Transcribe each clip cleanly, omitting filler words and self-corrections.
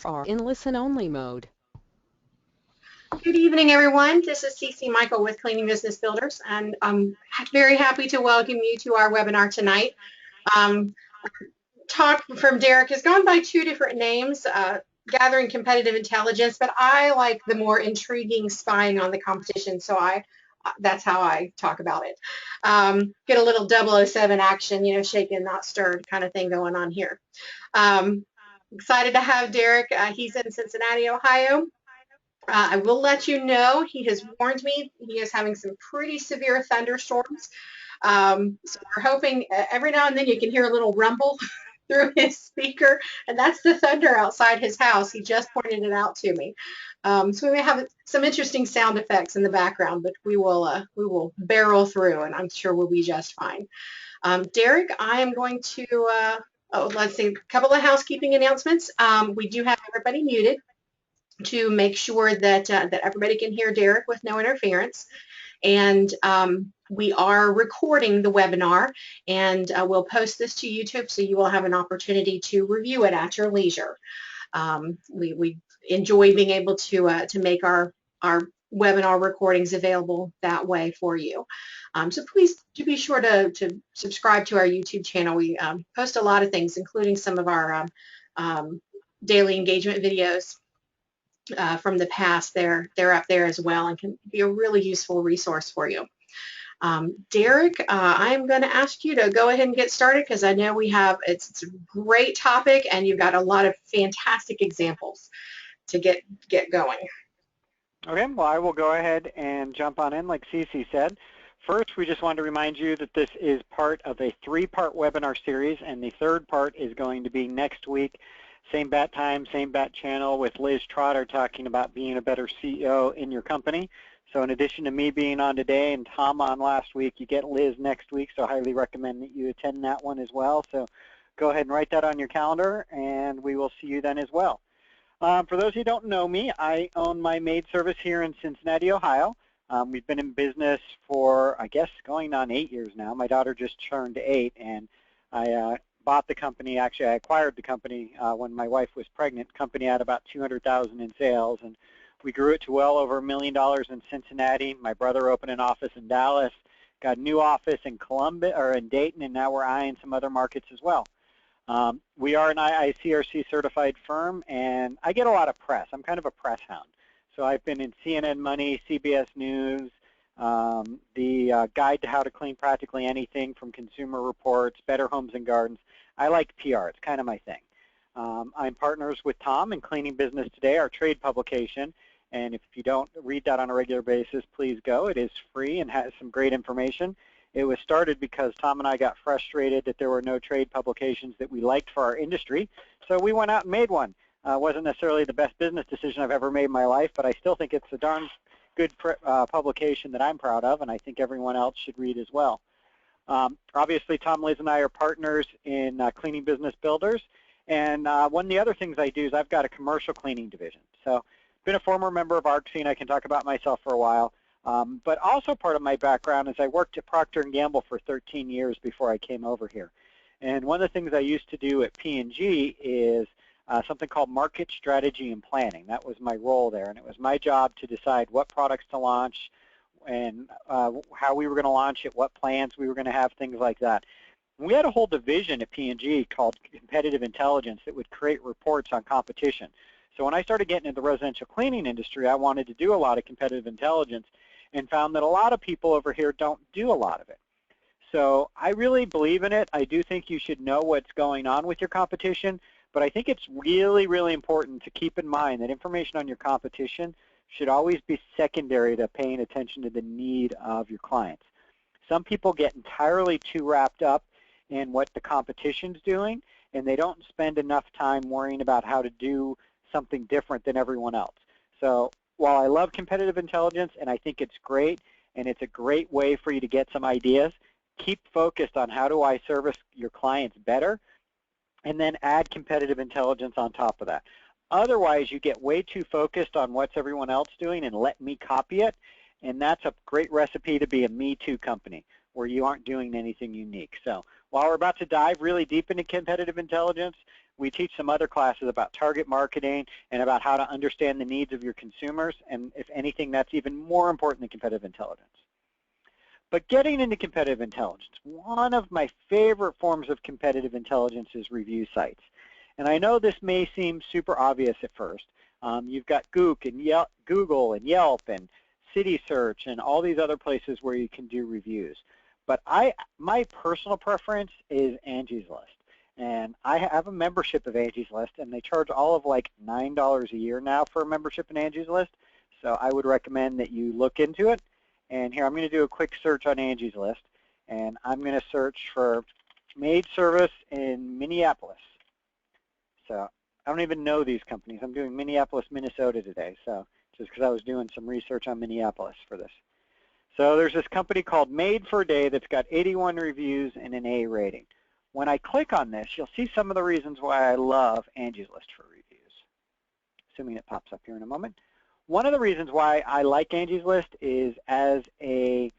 are in listen-only mode. Good evening, everyone. This is Cece Michael with Cleaning Business Builders, and I'm very happy to welcome you to our webinar tonight. Um, Talk from Derek has gone by two different names, gathering competitive intelligence, but I like the more intriguing spying on the competition, so that's how I talk about it. Get a little 007 action, shaken, not stirred kind of thing going on here. Excited to have Derek. He's in Cincinnati, Ohio. I will let you know, he has warned me he is having some pretty severe thunderstorms. So we're hoping every now and then you can hear a little rumble through his speaker, and that's the thunder outside his house. He just pointed it out to me. So we may have some interesting sound effects in the background, but we will barrel through, and I'm sure we'll be just fine. Derek, I am going to, let's see, a couple of housekeeping announcements. We do have everybody muted to make sure that that everybody can hear Derek with no interference. And we are recording the webinar, and we'll post this to YouTube, so you will have an opportunity to review it at your leisure. We enjoy being able to make our webinar recordings available that way for you. So please do be sure to subscribe to our YouTube channel. We post a lot of things, including some of our daily engagement videos from the past. They're up there as well and can be a really useful resource for you. Derek, I'm going to ask you to go ahead and get started, because I know it's a great topic and you've got a lot of fantastic examples to get going. Okay, well, I will go ahead and jump on in like Cece said. First, we just wanted to remind you that this is part of a 3-part webinar series, and the 3rd part is going to be next week. Same bat time, same bat channel, with Liz Trotter talking about being a better CEO in your company. So in addition to me being on today and Tom on last week, you get Liz next week, so I highly recommend that you attend that one as well. So go ahead and write that on your calendar, and we will see you then as well. For those who don't know me, I own my maid service here in Cincinnati, Ohio. We've been in business for, I guess, going on 8 years now. My daughter just turned 8, and I bought the company. Actually, I acquired the company when my wife was pregnant. Company had about $200,000 in sales, and we grew it to well over $1 million in Cincinnati. My brother opened an office in Dallas, got a new office in Columbus or in Dayton, and now we're eyeing some other markets as well. We are an IICRC certified firm, and I get a lot of press. I'm kind of a press hound. So I've been in CNN Money, CBS News, the Guide to How to Clean Practically Anything from Consumer Reports, Better Homes and Gardens. I like PR. It's kind of my thing. I'm partners with Tom in Cleaning Business Today, our trade publication. And if you don't read that on a regular basis, please go. It is free and has some great information. It was started because Tom and I got frustrated that there were no trade publications that we liked for our industry. So we went out and made one. Wasn't necessarily the best business decision I've ever made in my life, but I still think it's a darn good publication that I'm proud of, and I think everyone else should read as well. Obviously, Tom, Liz, and I are partners in Cleaning Business Builders, and one of the other things I do is I've got a commercial cleaning division. So been a former member of ARCC, and I can talk about myself for a while, but also part of my background is I worked at Procter & Gamble for 13 years before I came over here. And one of the things I used to do at P&G is something called market strategy and planning. That was my role there, and it was my job to decide what products to launch and how we were going to launch it, what plans we were going to have, things like that. And we had a whole division at P&G called competitive intelligence that would create reports on competition. So when I started getting into the residential cleaning industry, I wanted to do a lot of competitive intelligence and found that a lot of people over here don't do a lot of it. So I really believe in it. I do think you should know what's going on with your competition, but I think it's really, really important to keep in mind that information on your competition should always be secondary to paying attention to the need of your clients. Some people get entirely too wrapped up in what the competition's doing, and they don't spend enough time worrying about how to do something different than everyone else. So while I love competitive intelligence, and I think it's great, and it's a great way for you to get some ideas, keep focused on how do I service your clients better, and then add competitive intelligence on top of that. Otherwise, you get way too focused on what's everyone else doing and let me copy it, and that's a great recipe to be a Me Too company where you aren't doing anything unique. So while we're about to dive really deep into competitive intelligence, We teach some other classes about target marketing and about how to understand the needs of your consumers, and if anything, that's even more important than competitive intelligence. But getting into competitive intelligence, one of my favorite forms of competitive intelligence is review sites. And I know this may seem super obvious at first. You've got Google and Yelp and City Search and all these other places where you can do reviews. But my personal preference is Angie's List. And I have a membership of Angie's List, and they charge all of like $9 a year now for a membership in Angie's List. So I would recommend that you look into it. And here I'm going to do a quick search on Angie's List. And I'm going to search for maid service in Minneapolis. So I don't even know these companies. I'm doing Minneapolis, Minnesota today. So just because I was doing some research on Minneapolis for this. So there's this company called Made for a Day that's got 81 reviews and an A rating. When I click on this, you'll see some of the reasons why I love Angie's List for reviews, assuming it pops up here in a moment. One of the reasons why I like Angie's List is as a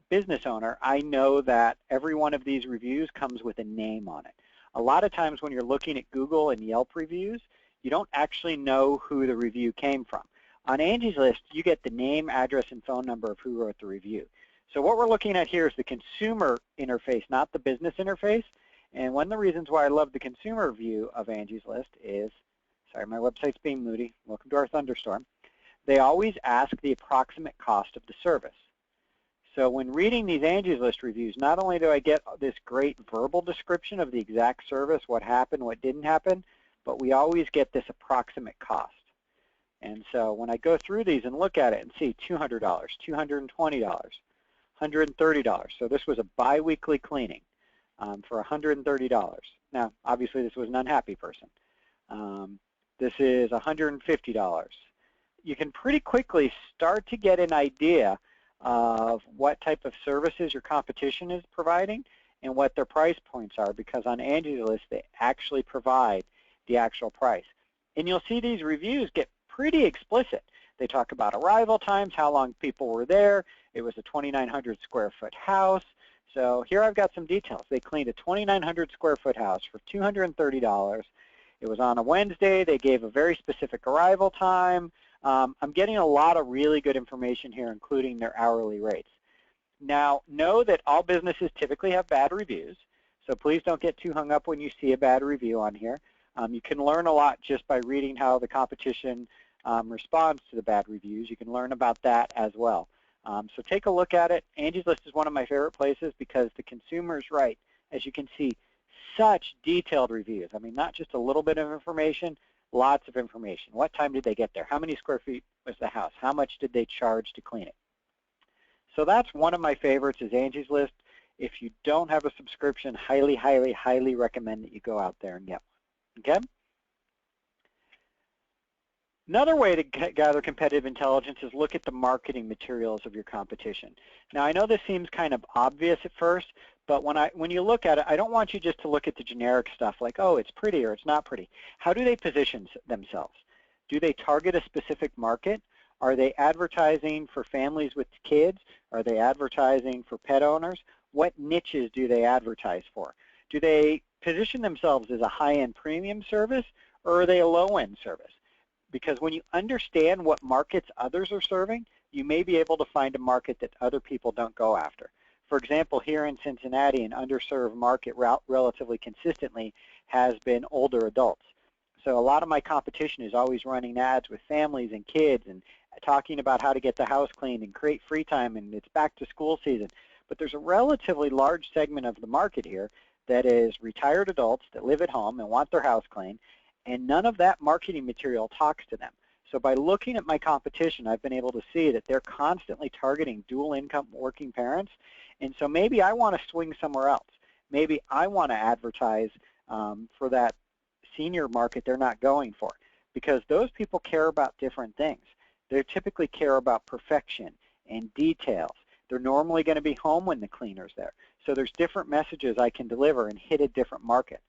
business owner, I know that every one of these reviews comes with a name on it. A lot of times when you're looking at Google and Yelp reviews, you don't actually know who the review came from. On Angie's List, you get the name, address, and phone number of who wrote the review. So what we're looking at here is the consumer interface, not the business interface. And one of the reasons why I love the consumer view of Angie's List is, sorry, my website's being moody. Welcome to our thunderstorm. They always ask the approximate cost of the service. So when reading these Angie's List reviews, not only do I get this great verbal description of the exact service, what happened, what didn't happen, but we always get this approximate cost. And so when I go through these and look at it and see $200, $220, $130. So this was a biweekly cleaning for $130. Now, obviously, this was an unhappy person. This is $150. You can pretty quickly start to get an idea of what type of services your competition is providing and what their price points are, because on Angie's List, they actually provide the actual price. And you'll see these reviews get pretty explicit. They talk about arrival times, how long people were there. It was a 2,900 square foot house. So here I've got some details. They cleaned a 2,900 square foot house for $230. It was on a Wednesday. They gave a very specific arrival time. I'm getting a lot of really good information here, including their hourly rates. Now, know that all businesses typically have bad reviews, so please don't get too hung up when you see a bad review on here. You can learn a lot just by reading how the competition responds to the bad reviews. You can learn about that as well. So take a look at it. Angie's List is one of my favorite places because the consumer's right. As you can see, such detailed reviews. I mean, not just a little bit of information, lots of information. What time did they get there? How many square feet was the house? How much did they charge to clean it? So that's one of my favorites is Angie's List. If you don't have a subscription, highly, highly, highly recommend that you go out there and get one. Okay? Another way to gather competitive intelligence is look at the marketing materials of your competition. Now, I know this seems kind of obvious at first, but when you look at it, I don't want you just to look at the generic stuff like, oh, it's pretty or it's not pretty. How do they position themselves? Do they target a specific market? Are they advertising for families with kids? Are they advertising for pet owners? What niches do they advertise for? Do they position themselves as a high-end premium service, or are they a low-end service? Because when you understand what markets others are serving, you may be able to find a market that other people don't go after. For example, here in Cincinnati, an underserved market relatively consistently has been older adults. So a lot of my competition is always running ads with families and kids and talking about how to get the house cleaned and create free time, and it's back to school season. But there's a relatively large segment of the market here that is retired adults that live at home and want their house cleaned, and none of that marketing material talks to them. So by looking at my competition, I've been able to see that they're constantly targeting dual income working parents, and so maybe I want to swing somewhere else. Maybe I want to advertise for that senior market they're not going for, because those people care about different things. They typically care about perfection and details. They're normally going to be home when the cleaner's there. So there's different messages I can deliver and hit a different market.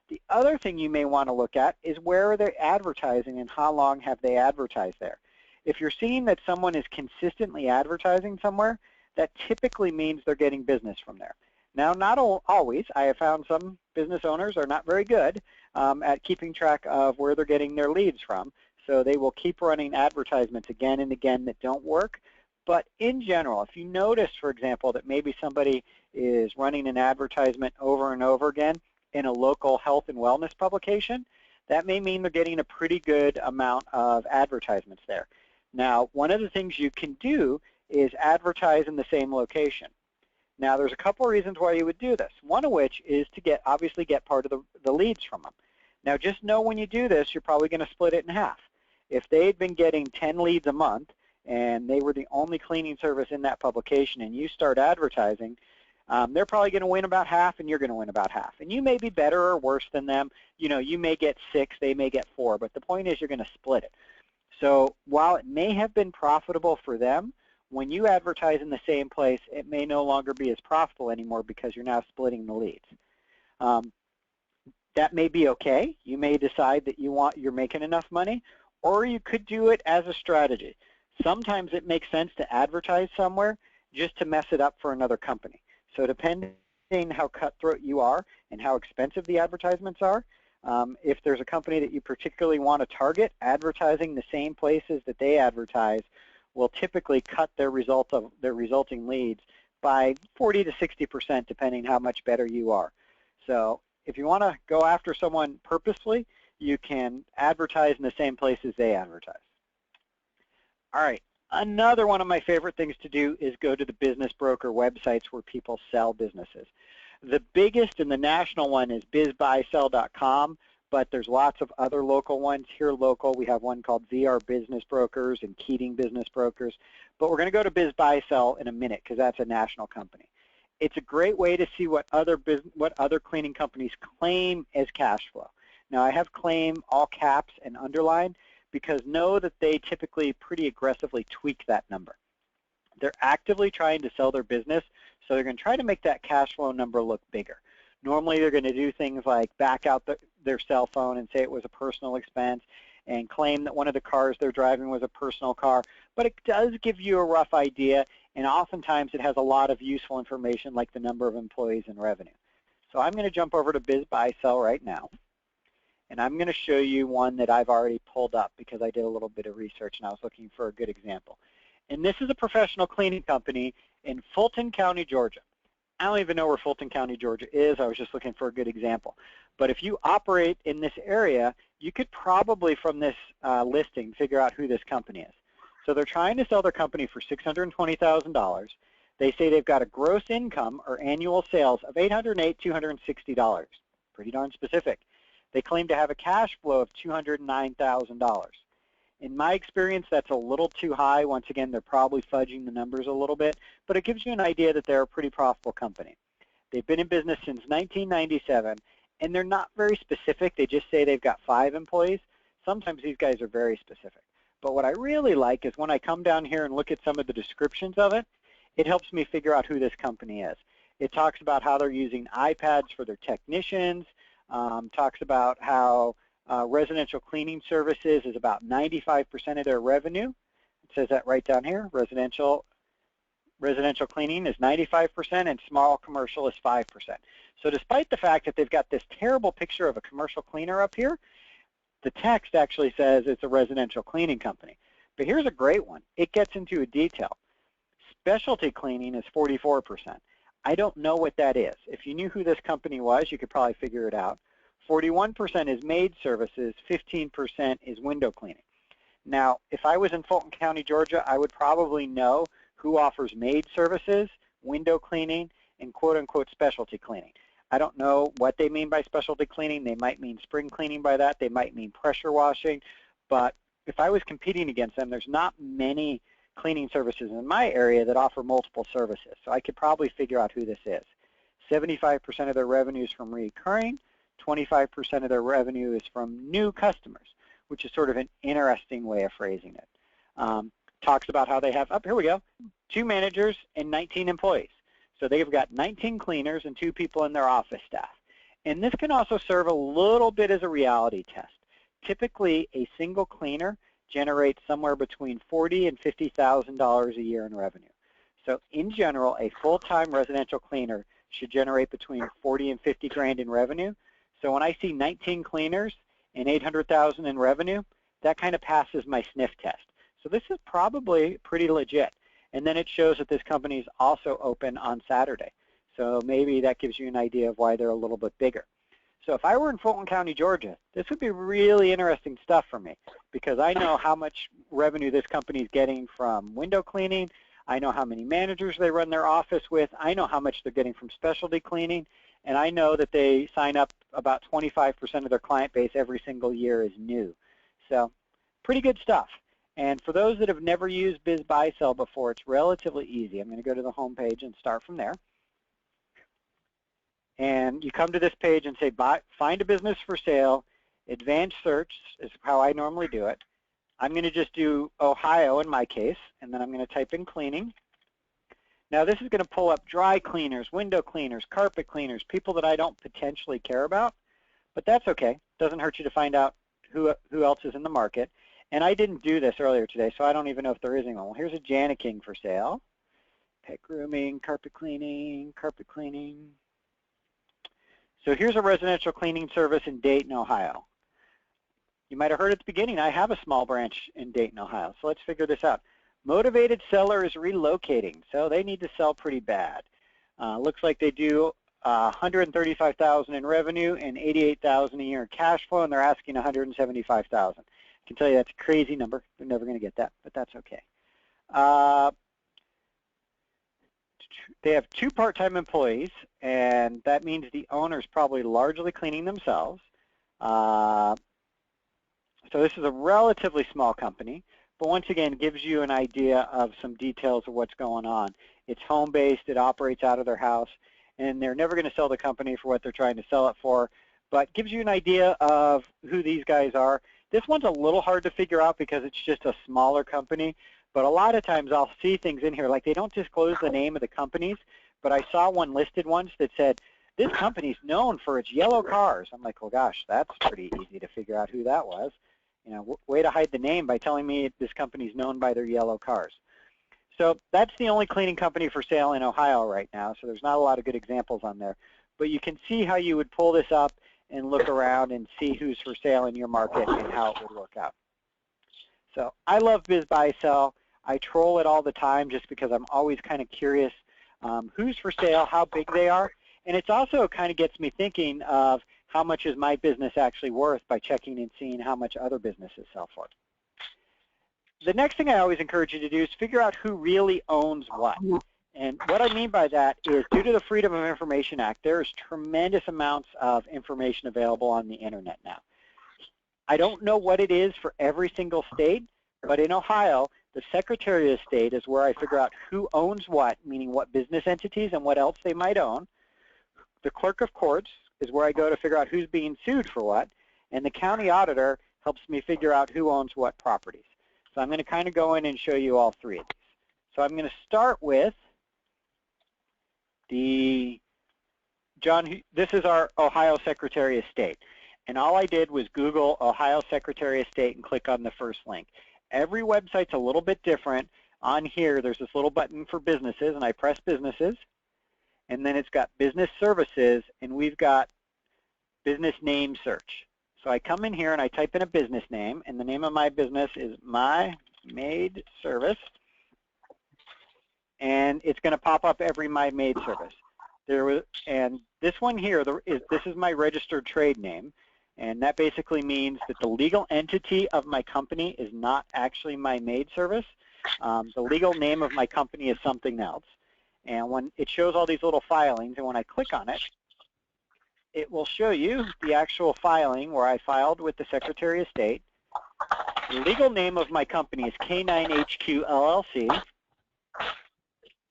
The other thing you may want to look at is where are they advertising and how long have they advertised there. If you're seeing that someone is consistently advertising somewhere, that typically means they're getting business from there. Now, not always. I have found some business owners are not very good, at keeping track of where they're getting their leads from. So they will keep running advertisements again and again that don't work. But in general, if you notice, for example, that maybe somebody is running an advertisement over and over again in a local health and wellness publication, that may mean they're getting a pretty good amount of advertisements there. Now, one of the things you can do is advertise in the same location. Now, there's a couple of reasons why you would do this, one of which is to obviously get part of the leads from them. Now, just know when you do this, you're probably going to split it in half. If they had been getting 10 leads a month and they were the only cleaning service in that publication and you start advertising, they're probably going to win about half and you're going to win about half. And you may be better or worse than them. You know, you may get 6, they may get 4, but the point is you're going to split it. So while it may have been profitable for them, when you advertise in the same place, it may no longer be as profitable anymore because you're now splitting the leads. That may be okay. You may decide that you're making enough money, or you could do it as a strategy. Sometimes it makes sense to advertise somewhere just to mess it up for another company. So depending how cutthroat you are and how expensive the advertisements are, if there's a company that you particularly want to target, advertising the same places that they advertise will typically cut their resulting leads by 40 to 60%, depending how much better you are. So if you want to go after someone purposefully, you can advertise in the same places they advertise. All right, another one of my favorite things to do is go to the business broker websites where people sell businesses. The biggest and the national one is bizbuysell.com, but there's lots of other local ones. Here local, we have one called VR Business Brokers and Keating Business Brokers, but we're going to go to BizBuySell in a minute because that's a national company. It's a great way to see what other cleaning companies claim as cash flow. Now, I have claim all caps and underlined because know that they typically pretty aggressively tweak that number. They're actively trying to sell their business, so they're going to try to make that cash flow number look bigger. Normally, they're going to do things like back out their cell phone and say it was a personal expense and claim that one of the cars they're driving was a personal car, but it does give you a rough idea, and oftentimes it has a lot of useful information like the number of employees and revenue. So I'm going to jump over to BizBuySell right now, and I'm going to show you one that I've already pulled up because I did a little bit of research and I was looking for a good example. And this is a professional cleaning company in Fulton County, Georgia. I don't even know where Fulton County, Georgia is. I was just looking for a good example. But if you operate in this area, you could probably, from this listing, figure out who this company is. So they're trying to sell their company for $620,000. They say they've got a gross income or annual sales of $808,260. Pretty darn specific. They claim to have a cash flow of $209,000. In my experience, that's a little too high. Once again, they're probably fudging the numbers a little bit, but it gives you an idea that they're a pretty profitable company. They've been in business since 1997, and they're not very specific. They just say they've got 5 employees. Sometimes these guys are very specific. But what I really like is when I come down here and look at some of the descriptions of it, it helps me figure out who this company is. It talks about how they're using iPads for their technicians, talks about how residential cleaning services is about 95% of their revenue. It says that right down here. Residential cleaning is 95% and small commercial is 5%. So despite the fact that they've got this terrible picture of a commercial cleaner up here, the text actually says it's a residential cleaning company. But here's a great one. It gets into a detail. Specialty cleaning is 44%. I don't know what that is. If you knew who this company was, you could probably figure it out. 41% is maid services, 15% is window cleaning. Now, if I was in Fulton County, Georgia, I would probably know who offers maid services, window cleaning, and quote-unquote specialty cleaning. I don't know what they mean by specialty cleaning. They might mean spring cleaning by that. They might mean pressure washing. But if I was competing against them, there's not many cleaning services in my area that offer multiple services. So I could probably figure out who this is. 75% of their revenue is from recurring. 25% of their revenue is from new customers, which is sort of an interesting way of phrasing it. Talks about how they have, here we go, 2 managers and 19 employees. So they've got 19 cleaners and 2 people in their office staff. And this can also serve a little bit as a reality test. Typically, a single cleaner generates somewhere between $40,000 and $50,000 a year in revenue. So in general, a full-time residential cleaner should generate between 40 and 50 grand in revenue. So when I see 19 cleaners and 800,000 in revenue, that kind of passes my sniff test. So this is probably pretty legit. And then it shows that this company is also open on Saturday. So maybe that gives you an idea of why they're a little bit bigger. So if I were in Fulton County, Georgia, this would be really interesting stuff for me because I know how much revenue this company is getting from window cleaning. I know how many managers they run their office with. I know how much they're getting from specialty cleaning. And I know that they sign up about 25% of their client base every single year is new. So pretty good stuff. And for those that have never used Biz Buy Sell before, it's relatively easy. I'm going to go to the home page and start from there. And you come to this page and say, find a business for sale. Advanced search is how I normally do it. I'm going to just do Ohio in my case, and then I'm going to type in cleaning. Now this is going to pull up dry cleaners, window cleaners, carpet cleaners, people that I don't potentially care about, but that's okay. Doesn't hurt you to find out who else is in the market. And I didn't do this earlier today, so I don't even know if there is anyone. Well, here's a Janiking for sale. Pet grooming, carpet cleaning, carpet cleaning. So here's a residential cleaning service in Dayton, Ohio. You might have heard at the beginning, I have a small branch in Dayton, Ohio. So let's figure this out. Motivated seller is relocating, so they need to sell pretty bad. Looks like they do 135,000 in revenue and 88,000 a year in cash flow, and they're asking 175,000. I can tell you that's a crazy number. They're never going to get that, but that's okay. They have 2 part-time employees, and that means the owner's probably largely cleaning themselves. So this is a relatively small company, but once again, gives you an idea of some details of what's going on. It's home-based, it operates out of their house, and they're never going to sell the company for what they're trying to sell it for, but gives you an idea of who these guys are. This one's a little hard to figure out because it's just a smaller company, but a lot of times I'll see things in here, like they don't disclose the name of the companies, but I saw one listed once that said, this company's known for its yellow cars. I'm like, well, gosh, that's pretty easy to figure out who that was. You know, way to hide the name by telling me this company's known by their yellow cars. So that's the only cleaning company for sale in Ohio right now, so there's not a lot of good examples on there. But you can see how you would pull this up and look around and see who's for sale in your market and how it would work out. So I love Biz Buy Sell. I troll it all the time just because I'm always kind of curious who's for sale, how big they are, and it's also kind of gets me thinking of how much is my business actually worth by checking and seeing how much other businesses sell for. The next thing I always encourage you to do is figure out who really owns what. And what I mean by that is due to the Freedom of Information Act, there's tremendous amounts of information available on the internet now. I don't know what it is for every single state, but in Ohio, the Secretary of State is where I figure out who owns what, meaning what business entities and what else they might own. The Clerk of Courts is where I go to figure out who's being sued for what, and the County Auditor helps me figure out who owns what properties. So I'm going to kind of go in and show you all 3 of these. So I'm going to start with this is our Ohio Secretary of State. And all I did was Google Ohio Secretary of State and click on the first link. Every website's a little bit different. On here, there's this little button for businesses, and I press businesses. And then it's got business services, and we've got business name search. So I come in here and I type in a business name, and the name of my business is My Maid Service. And it's going to pop up every My Maid Service. And this one here, this is my registered trade name. And that basically means that the legal entity of my company is not actually My Maid Service. The legal name of my company is something else. And when it shows all these little filings, and when I click on it, it will show you the actual filing where I filed with the Secretary of State. The legal name of my company is K9HQ LLC.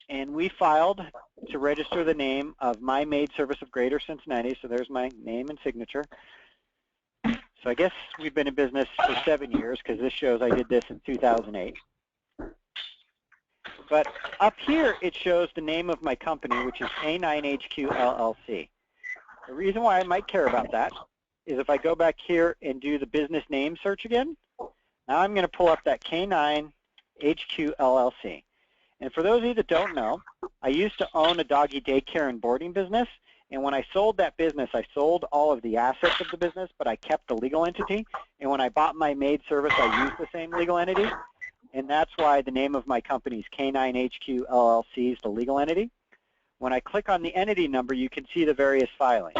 And we filed to register the name of My Maid Service of Greater Cincinnati. So there's my name and signature. So I guess we've been in business for 7 years because this shows I did this in 2008. But up here, it shows the name of my company, which is K9HQ LLC. The reason why I might care about that is if I go back here and do the business name search again, now I'm going to pull up that K9HQ LLC. And for those of you that don't know, I used to own a doggy daycare and boarding business, And when I sold that business, I sold all of the assets of the business, but I kept the legal entity. And when I bought my maid service, I used the same legal entity. And that's why the name of my company is K9HQ LLC is the legal entity. When I click on the entity number, you can see the various filings.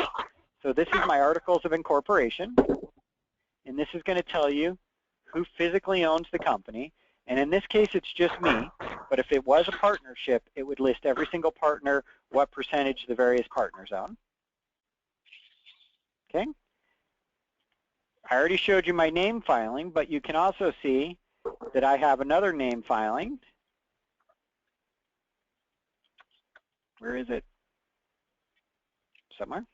So this is my articles of incorporation. And this is going to tell you who physically owns the company. And in this case, it's just me. But if it was a partnership, it would list every single partner, what percentage the various partners own. Okay. I already showed you my name filing, but you can also see that I have another name filing. Where is it? Somewhere.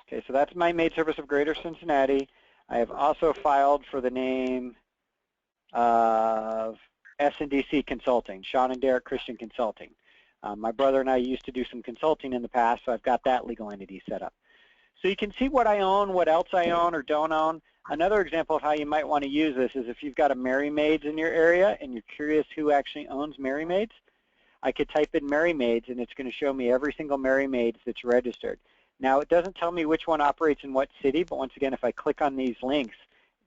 Okay, so that's my maid service of Greater Cincinnati. I have also filed for the name of S&DC Consulting, Sean and Derek Christian Consulting. My brother and I used to do some consulting in the past, so I've got that legal entity set up. So you can see what I own, what else I own or don't own. Another example of how you might want to use this is if you've got a Mary Maids in your area and you're curious who actually owns Mary Maids, I could type in Mary Maids and it's going to show me every single Mary Maids that's registered. Now, it doesn't tell me which one operates in what city, but once again, if I click on these links,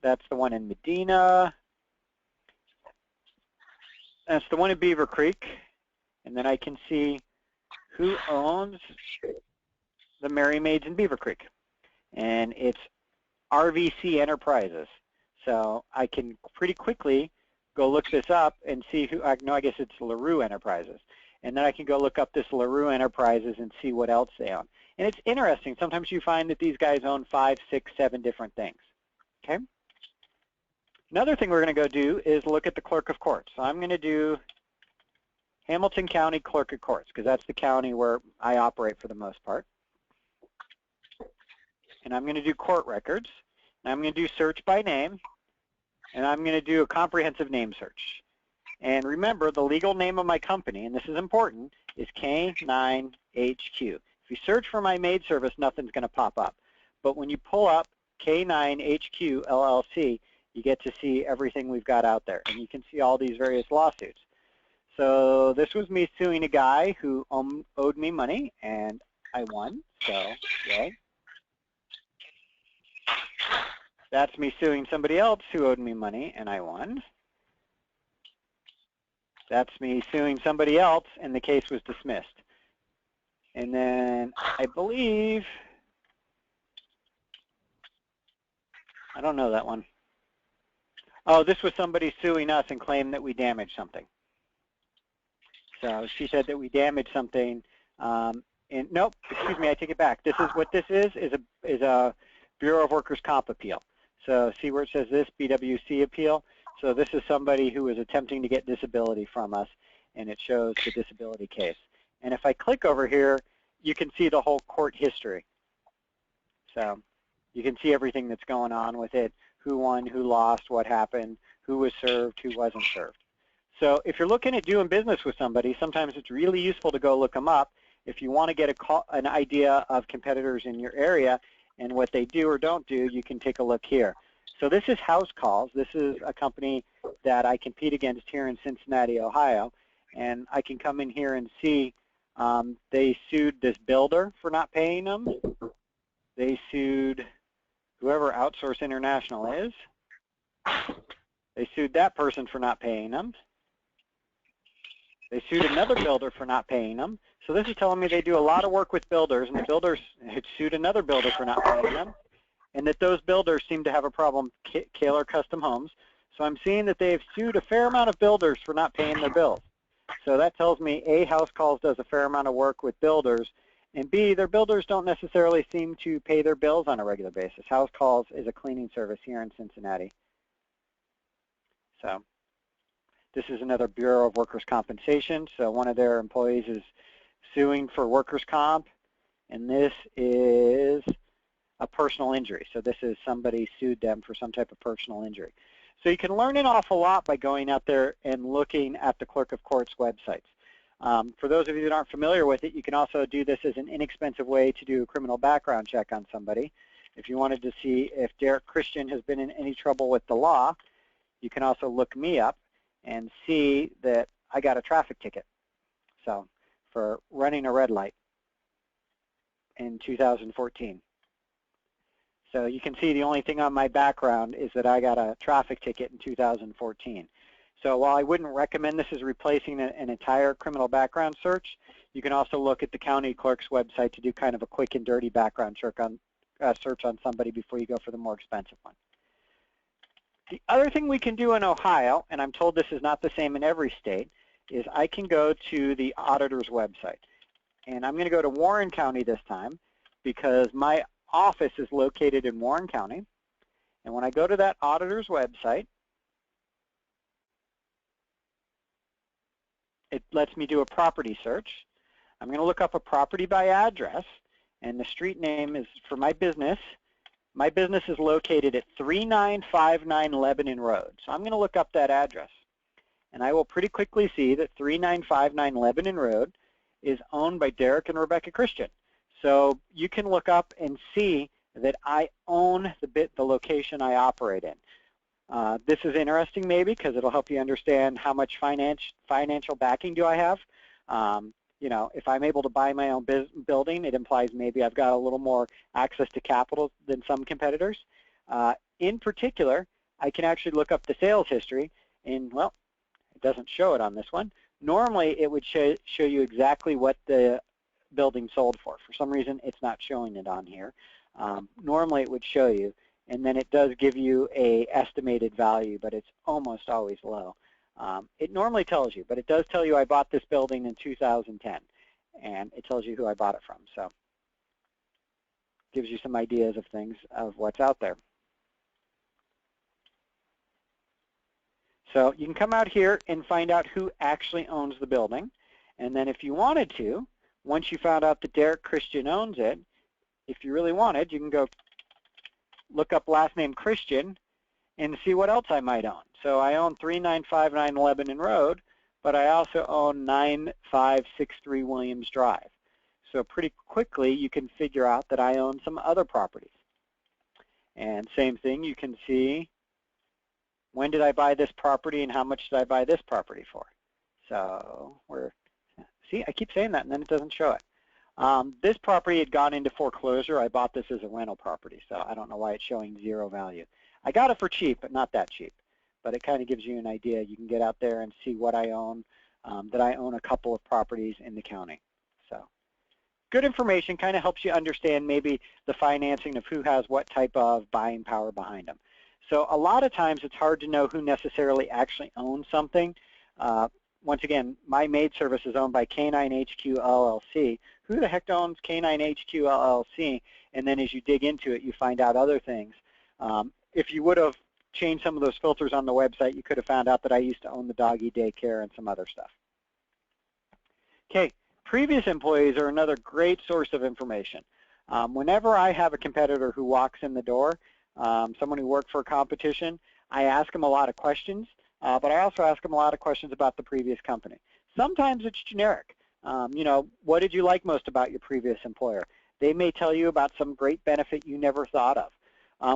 that's the one in Medina, that's the one in Beaver Creek, and then I can see who owns the Mary Maids in Beaver Creek. And it's RVC Enterprises. So I can pretty quickly go look this up and see who, no, I guess it's LaRue Enterprises. And then I can go look up this LaRue Enterprises and see what else they own. And it's interesting. Sometimes you find that these guys own 5, 6, 7 different things. Okay? Another thing we're going to go do is look at the Clerk of Courts. So I'm going to do Hamilton County Clerk of Courts because that's the county where I operate for the most part. And I'm going to do court records. And I'm going to do search by name. And I'm going to do a comprehensive name search. And remember, the legal name of my company, and this is important, is K9HQ. If you search for my maid service, nothing's going to pop up. But when you pull up K9HQ LLC, you get to see everything we've got out there. And you can see all these various lawsuits. So this was me suing a guy who owed me money, and I won. So, yay. That's me suing somebody else who owed me money, and I won. That's me suing somebody else, and the case was dismissed. And then I believe, I don't know that one. Oh, this was somebody suing us and claimed that we damaged something. So she said that we damaged something. And nope, excuse me, I take it back. This is what this is a Bureau of Workers' Comp appeal. So see where it says this, BWC appeal? So this is somebody who is attempting to get disability from us, and it shows the disability case. And if I click over here, you can see the whole court history. So you can see everything that's going on with it, who won, who lost, what happened, who was served, who wasn't served. So if you're looking at doing business with somebody, sometimes it's really useful to go look them up. If you want to get an idea of competitors in your area and what they do or don't do, you can take a look here. So this is House Calls. This is a company that I compete against here in Cincinnati, Ohio. And I can come in here and see they sued this builder for not paying them. They sued whoever Outsource International is. They sued that person for not paying them. They sued another builder for not paying them. So this is telling me they do a lot of work with builders, and the builders had sued another builder for not paying them, and that those builders seem to have a problem, Kaler Custom Homes. So I'm seeing that they've sued a fair amount of builders for not paying their bills. So that tells me, A, House Calls does a fair amount of work with builders, and B, their builders don't necessarily seem to pay their bills on a regular basis. House Calls is a cleaning service here in Cincinnati. So this is another Bureau of Workers' Compensation. So one of their employees is suing for workers' comp, and this is a personal injury. So this is somebody sued them for some type of personal injury. So you can learn an awful lot by going out there and looking at the Clerk of Court's websites. For those of you that aren't familiar with it, you can also do this as an inexpensive way to do a criminal background check on somebody. If you wanted to see if Derek Christian has been in any trouble with the law, you can also look me up and see that I got a traffic ticket, so for running a red light. in 2014. So you can see the only thing on my background is that I got a traffic ticket in 2014. So while I wouldn't recommend this as replacing an entire criminal background search, you can also look at the county clerk's website to do kind of a quick and dirty background search on somebody before you go for the more expensive one. The other thing we can do in Ohio, and I'm told this is not the same in every state, is I can go to the auditor's website. And I'm going to go to Warren County this time because my office is located in Warren County. And when I go to that auditor's website, it lets me do a property search. I'm going to look up a property by address, and the street name is for my business. My business is located at 3959 Lebanon Road. So I'm going to look up that address. And I will pretty quickly see that 3959 Lebanon Road is owned by Derek and Rebecca Christian. So you can look up and see that I own the location I operate in. This is interesting maybe because it'll help you understand how much financial backing do I have. You know, if I'm able to buy my own building, it implies maybe I've got a little more access to capital than some competitors. In particular, I can actually look up the sales history, and well, it doesn't show it on this one. Normally, it would show you exactly what the building sold for. For some reason, it's not showing it on here. Normally, it would show you, and then it does give you a estimated value, but it's almost always low. It normally tells you, but it does tell you I bought this building in 2010, and it tells you who I bought it from. So gives you some ideas of things, of what's out there. So you can come out here and find out who actually owns the building. And then if you wanted to, once you found out that Derek Christian owns it, if you really wanted, you can go look up last name Christian and see what else I might own. So I own 3959 Lebanon Road, but I also own 9563 Williams Drive. So pretty quickly you can figure out that I own some other properties. And same thing, you can see when did I buy this property and how much did I buy this property for. So see, I keep saying that and then it doesn't show it. This property had gone into foreclosure. I bought this as a rental property, so I don't know why it's showing zero value. I got it for cheap, but not that cheap. But it kind of gives you an idea. You can get out there and see what I own, that I own a couple of properties in the county. So good information, kind of helps you understand maybe the financing of who has what type of buying power behind them. So a lot of times it's hard to know who necessarily actually owns something. Once again, my maid service is owned by K9 HQ LLC. Who the heck owns K9 HQ LLC? And then as you dig into it, you find out other things. If you would have changed some of those filters on the website, you could have found out that I used to own the doggy daycare and some other stuff. Okay, previous employees are another great source of information. Whenever I have a competitor who walks in the door, someone who worked for a competition, I ask them a lot of questions, but I also ask them a lot of questions about the previous company. Sometimes it's generic. You know, what did you like most about your previous employer? They may tell you about some great benefit you never thought of.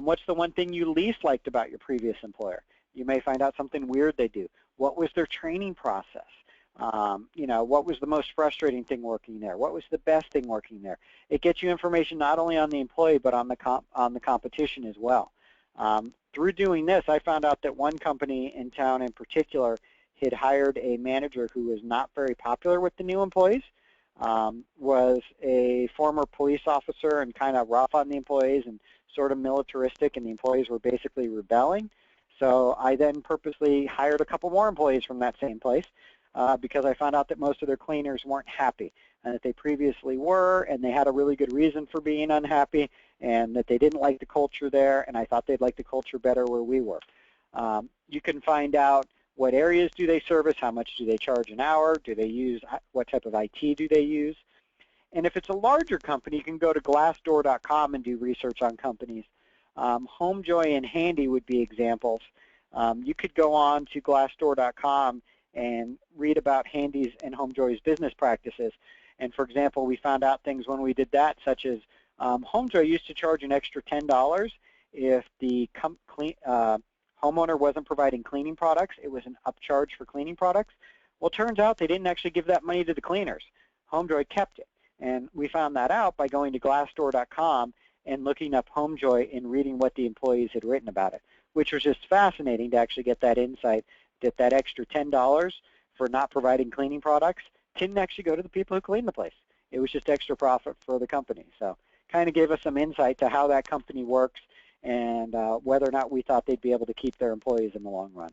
What's the one thing you least liked about your previous employer? You may find out something weird they do. What was their training process? You know, what was the most frustrating thing working there? What was the best thing working there? It gets you information not only on the employee, but on the competition as well. Through doing this, I found out that one company in town in particular had hired a manager who was not very popular with the new employees, was a former police officer and kind of rough on the employees and sort of militaristic, and the employees were basically rebelling. So I then purposely hired a couple more employees from that same place because I found out that most of their cleaners weren't happy, and that they previously were, and they had a really good reason for being unhappy, and that they didn't like the culture there, and I thought they'd like the culture better where we were. You can find out what areas do they service, how much do they charge an hour, do they use, what type of IT do they use. And if it's a larger company, you can go to glassdoor.com and do research on companies. Homejoy and Handy would be examples. You could go on to glassdoor.com and read about Handy's and Homejoy's business practices. And for example, we found out things when we did that, such as Homejoy used to charge an extra $10 if the homeowner wasn't providing cleaning products. It was an upcharge for cleaning products. Well, it turns out they didn't actually give that money to the cleaners. Homejoy kept it. And we found that out by going to glassdoor.com and looking up HomeJoy and reading what the employees had written about it, which was just fascinating to actually get that insight that that extra $10 for not providing cleaning products didn't actually go to the people who clean the place. It was just extra profit for the company. So kind of gave us some insight to how that company works and whether or not we thought they'd be able to keep their employees in the long run.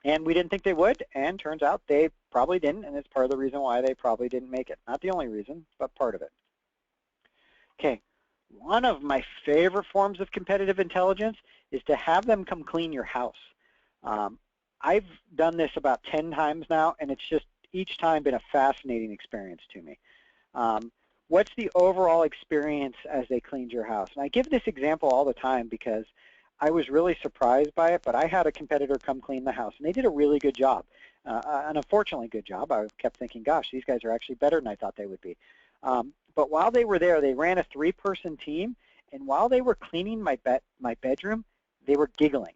And we didn't think they would, and turns out they probably didn't, and it's part of the reason why they probably didn't make it. Not the only reason, but part of it. Okay, one of my favorite forms of competitive intelligence is to have them come clean your house. I've done this about 10 times now, and it's just each time been a fascinating experience to me. What's the overall experience as they cleaned your house? And I give this example all the time because I was really surprised by it, but I had a competitor come clean the house, and they did a really good job, an unfortunately good job. I kept thinking, gosh, these guys are actually better than I thought they would be. But while they were there, they ran a 3-person team, and while they were cleaning my bedroom, they were giggling,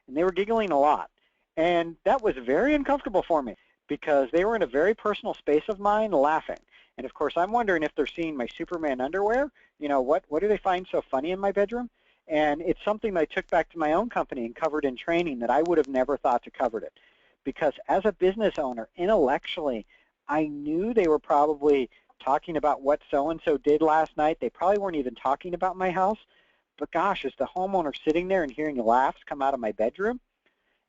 and they were giggling a lot. And that was very uncomfortable for me because they were in a very personal space of mine laughing. And of course, I'm wondering if they're seeing my Superman underwear. You know, what do they find so funny in my bedroom? And it's something that I took back to my own company and covered in training that I would have never thought to cover it. Because as a business owner, intellectually, I knew they were probably talking about what so-and-so did last night. They probably weren't even talking about my house. But gosh, as the homeowner sitting there and hearing laughs come out of my bedroom,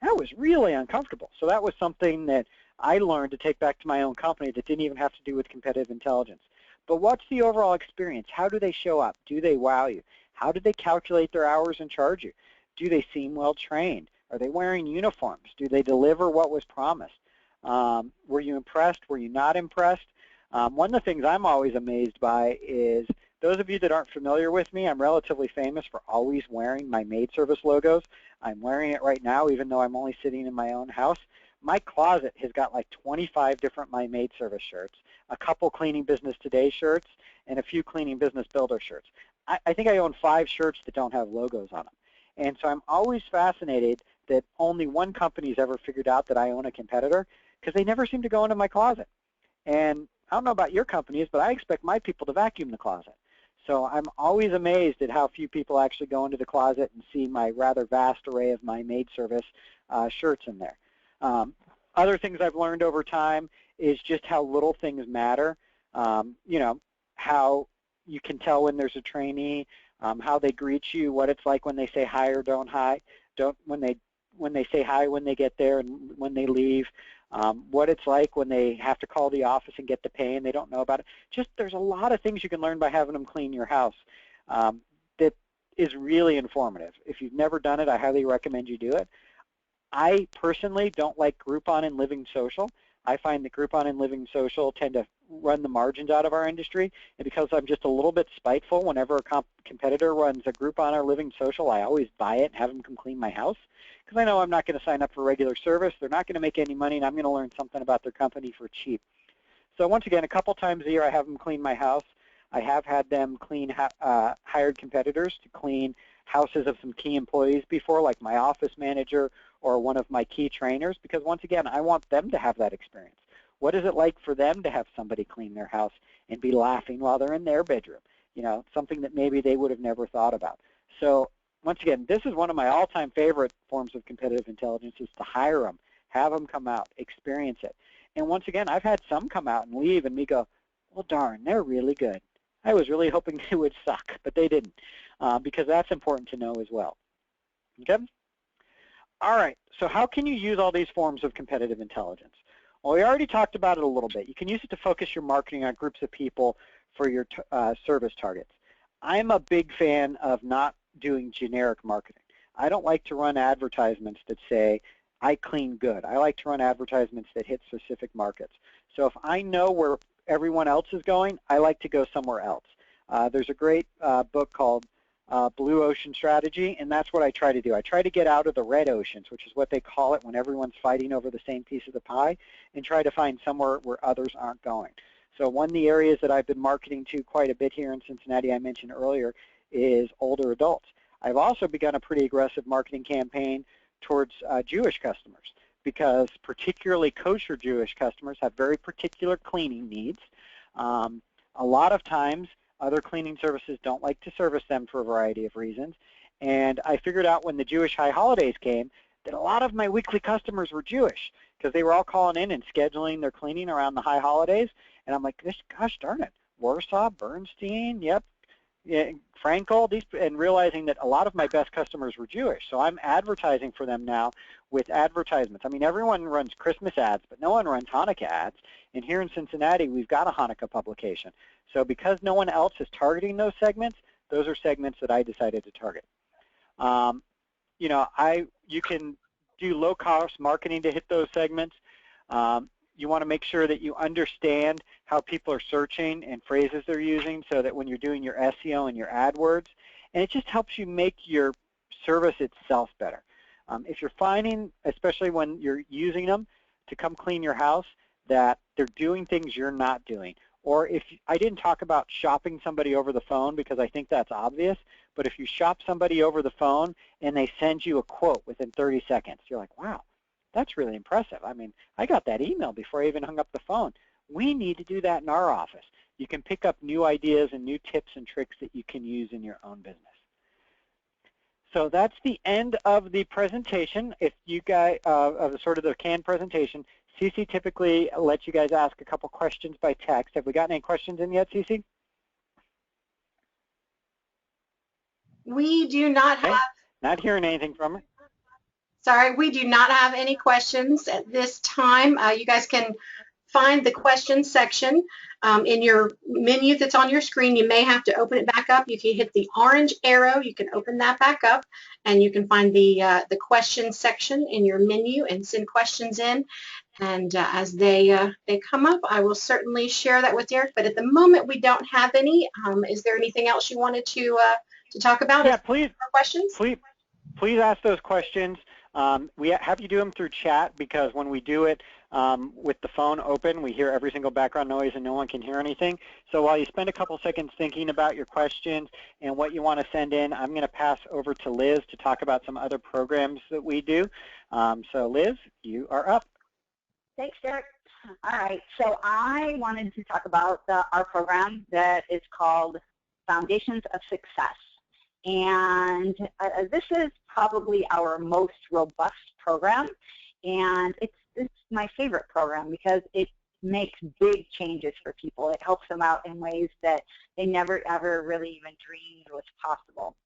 that was really uncomfortable. So that was something that I learned to take back to my own company that didn't even have to do with competitive intelligence. But what's the overall experience? How do they show up? Do they wow you? How do they calculate their hours and charge you? Do they seem well trained? Are they wearing uniforms? Do they deliver what was promised? Were you impressed? Were you not impressed? One of the things I'm always amazed by is those of you that aren't familiar with me, I'm relatively famous for always wearing my maid service logos. I'm wearing it right now, even though I'm only sitting in my own house. My closet has got like 25 different My Maid Service shirts, a couple Cleaning Business Today shirts, and a few Cleaning Business Builder shirts. I think I own 5 shirts that don't have logos on them. And so I'm always fascinated that only one company's ever figured out that I own a competitor because they never seem to go into my closet. And I don't know about your companies, but I expect my people to vacuum the closet. So I'm always amazed at how few people actually go into the closet and see my rather vast array of My Maid Service shirts in there. Other things I've learned over time is just how little things matter. You know, how you can tell when there's a trainee, how they greet you, what it's like when they say hi or don't hi, when they say hi when they get there and when they leave, what it's like when they have to call the office and get the pay and they don't know about it. Just there's a lot of things you can learn by having them clean your house that is really informative. If you've never done it, I highly recommend you do it. I personally don't like Groupon and Living Social. I find that Groupon and Living Social tend to run the margins out of our industry, and because I'm just a little bit spiteful, whenever a competitor runs a Groupon or Living Social, I always buy it and have them come clean my house, because I know I'm not going to sign up for regular service, they're not going to make any money, and I'm going to learn something about their company for cheap. So once again, a couple times a year I have them clean my house. I have had them clean hired competitors to clean houses of some key employees before, like my office manager or one of my key trainers, because once again, I want them to have that experience. What is it like for them to have somebody clean their house and be laughing while they're in their bedroom? You know, something that maybe they would have never thought about. So once again, this is one of my all-time favorite forms of competitive intelligence, is to hire them, have them come out, experience it. And once again, I've had some come out and leave and me go, well, darn, they're really good. I was really hoping they would suck, but they didn't, because that's important to know as well. Okay? All right, so how can you use all these forms of competitive intelligence? Well, we already talked about it a little bit. You can use it to focus your marketing on groups of people for your service targets. I'm a big fan of not doing generic marketing. I don't like to run advertisements that say, I clean good. I like to run advertisements that hit specific markets. So if I know where everyone else is going, I like to go somewhere else. There's a great book called Blue Ocean Strategy, and that's what I try to do. I try to get out of the red oceans, which is what they call it when everyone's fighting over the same piece of the pie, and try to find somewhere where others aren't going. So one of the areas that I've been marketing to quite a bit here in Cincinnati, I mentioned earlier, is older adults. I've also begun a pretty aggressive marketing campaign towards Jewish customers, because particularly kosher Jewish customers have very particular cleaning needs. A lot of times, other cleaning services don't like to service them for a variety of reasons. And I figured out when the Jewish high holidays came that a lot of my weekly customers were Jewish because they were all calling in and scheduling their cleaning around the high holidays. And I'm like, gosh darn it, Warsaw, Bernstein, yep, yeah, Frankel, and realizing that a lot of my best customers were Jewish. So I'm advertising for them now with advertisements. I mean, everyone runs Christmas ads, but no one runs Hanukkah ads. And here in Cincinnati, we've got a Hanukkah publication. So because no one else is targeting those segments, those are segments that I decided to target. You know, you can do low-cost marketing to hit those segments. You want to make sure that you understand how people are searching and phrases they're using so that when you're doing your SEO and your AdWords, and it just helps you make your service itself better. If you're finding, especially when you're using them to come clean your house, that they're doing things you're not doing. Or if I didn't talk about shopping somebody over the phone because I think that's obvious, but if you shop somebody over the phone and they send you a quote within 30 seconds, you're like, wow, that's really impressive. I mean, I got that email before I even hung up the phone. We need to do that in our office. You can pick up new ideas and new tips and tricks that you can use in your own business. So that's the end of the presentation. If you guys, of the sort of the canned presentation, Cece typically lets you guys ask a couple questions by text. Have we gotten any questions in yet, Cece? We do not have. Okay. Not hearing anything from her. Sorry, we do not have any questions at this time. You guys can find the questions section in your menu that's on your screen. You may have to open it back up. If you hit the orange arrow, you can open that back up, and you can find the questions section in your menu and send questions in. And as they come up, I will certainly share that with Derek. But at the moment, we don't have any. Is there anything else you wanted to talk about? Yeah, please. Questions? Please ask those questions. We have you do them through chat because when we do it with the phone open, we hear every single background noise and no one can hear anything. So while you spend a couple seconds thinking about your questions and what you want to send in, I'm going to pass over to Liz to talk about some other programs that we do. So Liz, you are up. Thanks, Derek. All right, so I wanted to talk about our program that is called Foundations of Success. And this is probably our most robust program, and it's my favorite program because it makes big changes for people. It helps them out in ways that they never ever really even dreamed was possible.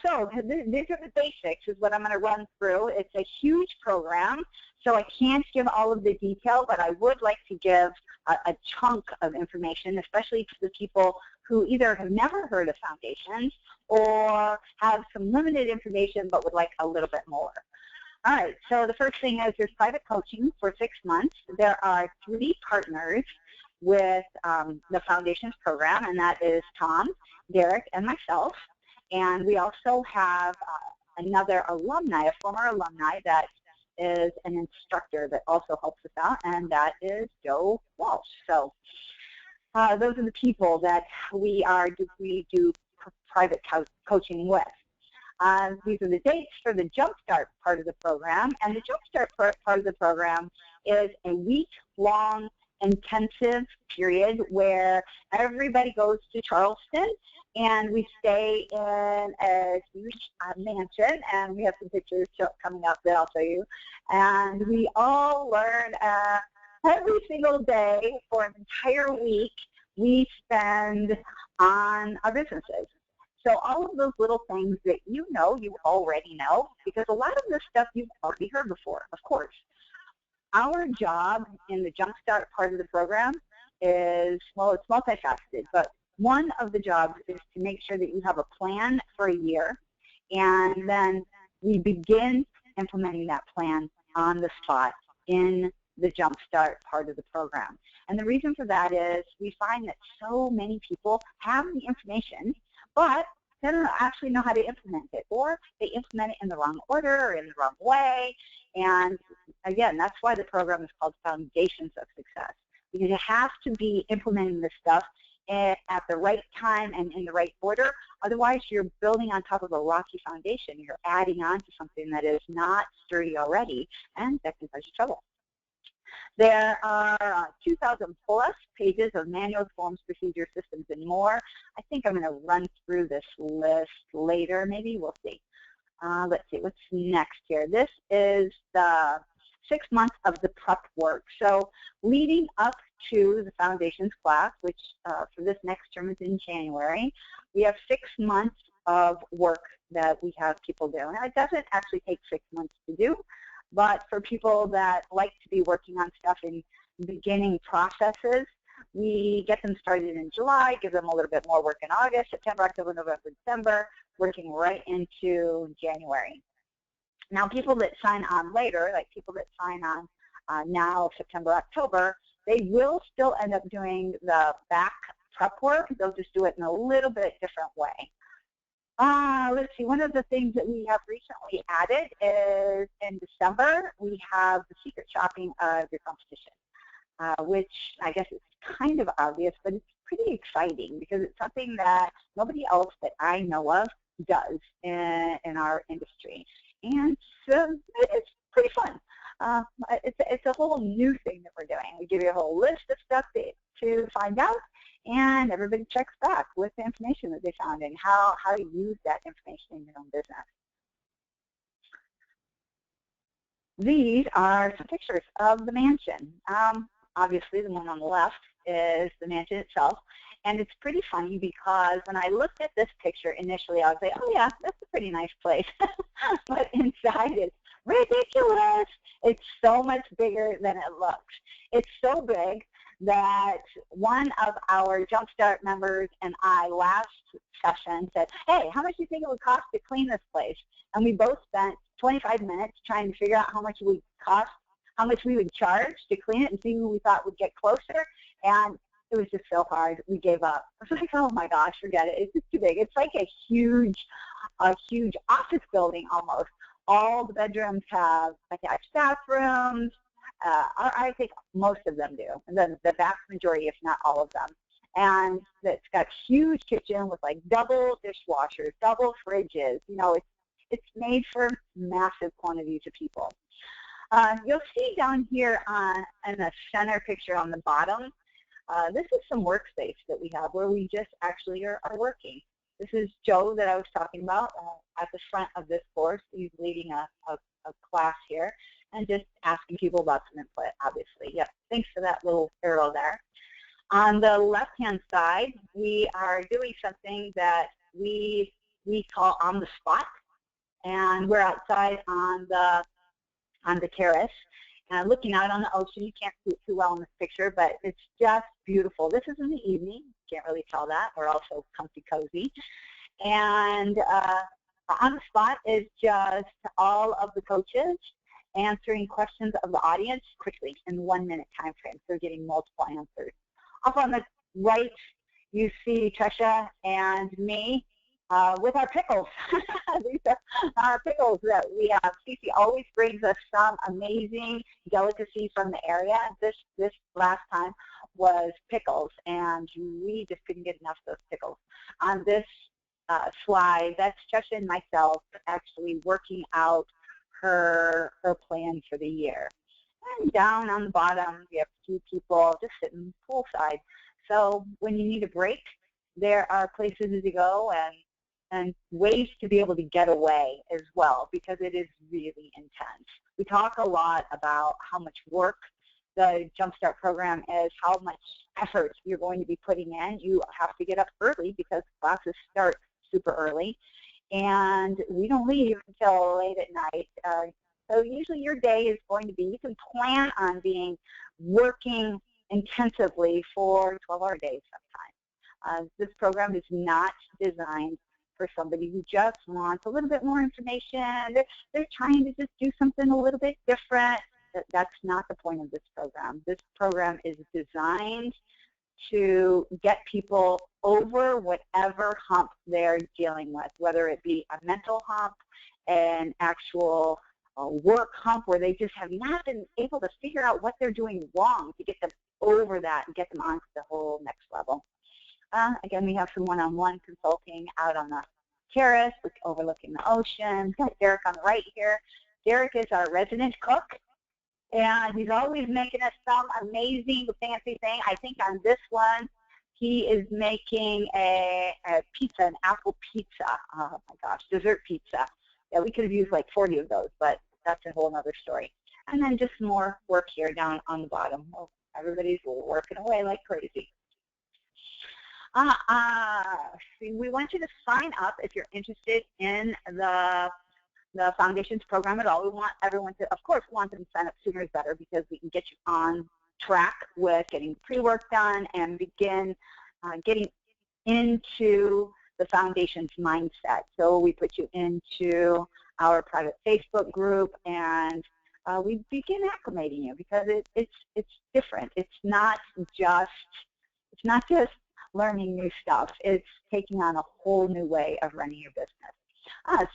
So these are the basics is what I'm going to run through. It's a huge program, so I can't give all of the detail, but I would like to give a chunk of information, especially to the people who either have never heard of Foundations or have some limited information but would like a little bit more. All right, so the first thing is there's private coaching for 6 months. There are 3 partners with the Foundations program, and that is Tom, Derek, and myself. And we also have another alumni, a former alumni that is an instructor that also helps us out, and that is Joe Walsh. So those are the people that we do private coaching with. These are the dates for the Jumpstart part of the program, and the Jumpstart part of the program is a week-long intensive period where everybody goes to Charleston, and we stay in a huge mansion, and we have some pictures coming up that I'll show you. And we all learn every single day for an entire week we spend on our businesses. So all of those little things that you already know, because a lot of this stuff you've already heard before, of course. Our job in the Jumpstart part of the program is, well, it's multifaceted, but one of the jobs is to make sure that you have a plan for a year, and then we begin implementing that plan on the spot in the Jumpstart part of the program. And the reason for that is we find that so many people have the information, but they don't actually know how to implement it, or they implement it in the wrong order or in the wrong way. And again, that's why the program is called Foundations of Success, because you have to be implementing this stuff at the right time and in the right order. Otherwise, you're building on top of a rocky foundation. You're adding on to something that is not sturdy already, and that can cause you trouble. There are 2,000 plus pages of manuals, forms, procedures, systems, and more. I think I'm going to run through this list later. Maybe we'll see. Let's see what's next here. This is the 6 months of the prep work. So leading up to the foundations class, which for this next term is in January, we have 6 months of work that we have people do. And it doesn't actually take 6 months to do, but for people that like to be working on stuff in beginning processes, we get them started in July, give them a little bit more work in August, September, October, November, December, working right into January. Now, people that sign on later, like people that sign on now, September, October, they will still end up doing the back prep work. They'll just do it in a little bit different way. Let's see, one of the things that we have recently added is in December, we have the secret shopping of your competition, which I guess is kind of obvious, but it's pretty exciting because it's something that nobody else that I know of does in our industry. And it's pretty fun. It's a whole new thing that we're doing. We give you a whole list of stuff to find out, and everybody checks back with the information that they found and how to use that information in your own business. These are some pictures of the mansion. Obviously, the one on the left is the mansion itself. And it's pretty funny because when I looked at this picture initially, I was like, oh yeah, that's a pretty nice place. But inside it's ridiculous. It's so much bigger than it looks. It's so big that one of our Jumpstart members and I last session said, hey, how much do you think it would cost to clean this place? And we both spent 25 minutes trying to figure out how much it would cost, how much we would charge to clean it and see who we thought would get closer. And it was just so hard. We gave up. I was like, oh my gosh, forget it. It's just too big. It's like a huge office building almost. All the bedrooms have attached bathrooms. I think most of them do. And then the vast majority, if not all of them. And it's got huge kitchen with like double dishwashers, double fridges. You know, it's made for massive quantities of people. You'll see down here in the center picture on the bottom, this is some workspace that we have where we just actually are working. This is Joe that I was talking about at the front of this course. He's leading a class here and just asking people about some input, obviously. Yep, thanks for that little arrow there. On the left-hand side, we are doing something that we call on the spot, and we're outside on the terrace. Looking out on the ocean. You can't see it too well in this picture, but it's just beautiful. This is in the evening. Can't really tell that. We're also comfy cozy. And on the spot is just all of the coaches answering questions of the audience quickly in 1 minute time frame. So getting multiple answers. Off on the right, you see Tresha and me with our pickles. These are our pickles that we have. Cece always brings us some amazing delicacy from the area. This last time was pickles, and we just couldn't get enough of those pickles. On this slide, that's Tresha and myself actually working out her plan for the year. And down on the bottom, we have 2 people just sitting poolside. So when you need a break, there are places to go and ways to be able to get away as well, because it is really intense. We talk a lot about how much work the Jumpstart program is, how much effort you're going to be putting in. You have to get up early because classes start super early, and we don't leave until late at night. So usually your day is going to be, you can plan on working intensively for 12-hour days sometimes. This program is not designed for somebody who just wants a little bit more information. They're trying to just do something a little bit different. That's not the point of this program. This program is designed to get people over whatever hump they're dealing with, whether it be a mental hump, an actual work hump where they just have not been able to figure out what they're doing wrong to get them over that and get them on to the whole next level. Again, we have some one-on-one consulting out on the terrace overlooking the ocean. We've got Derek on the right here. Derek is our resident cook. And he's always making us some amazing fancy thing. I think on this one, he is making a pizza, an apple pizza. Oh my gosh, dessert pizza. Yeah, we could have used like 40 of those, but that's a whole other story. And then just more work here down on the bottom. Oh, everybody's working away like crazy. We want you to sign up if you're interested in the Foundations program at all. We want everyone to, of course, want them to sign up sooner is better because we can get you on track with getting pre-work done and begin getting into the Foundations mindset. So we put you into our private Facebook group and we begin acclimating you because it's different. It's not just learning new stuff. It's taking on a whole new way of running your business.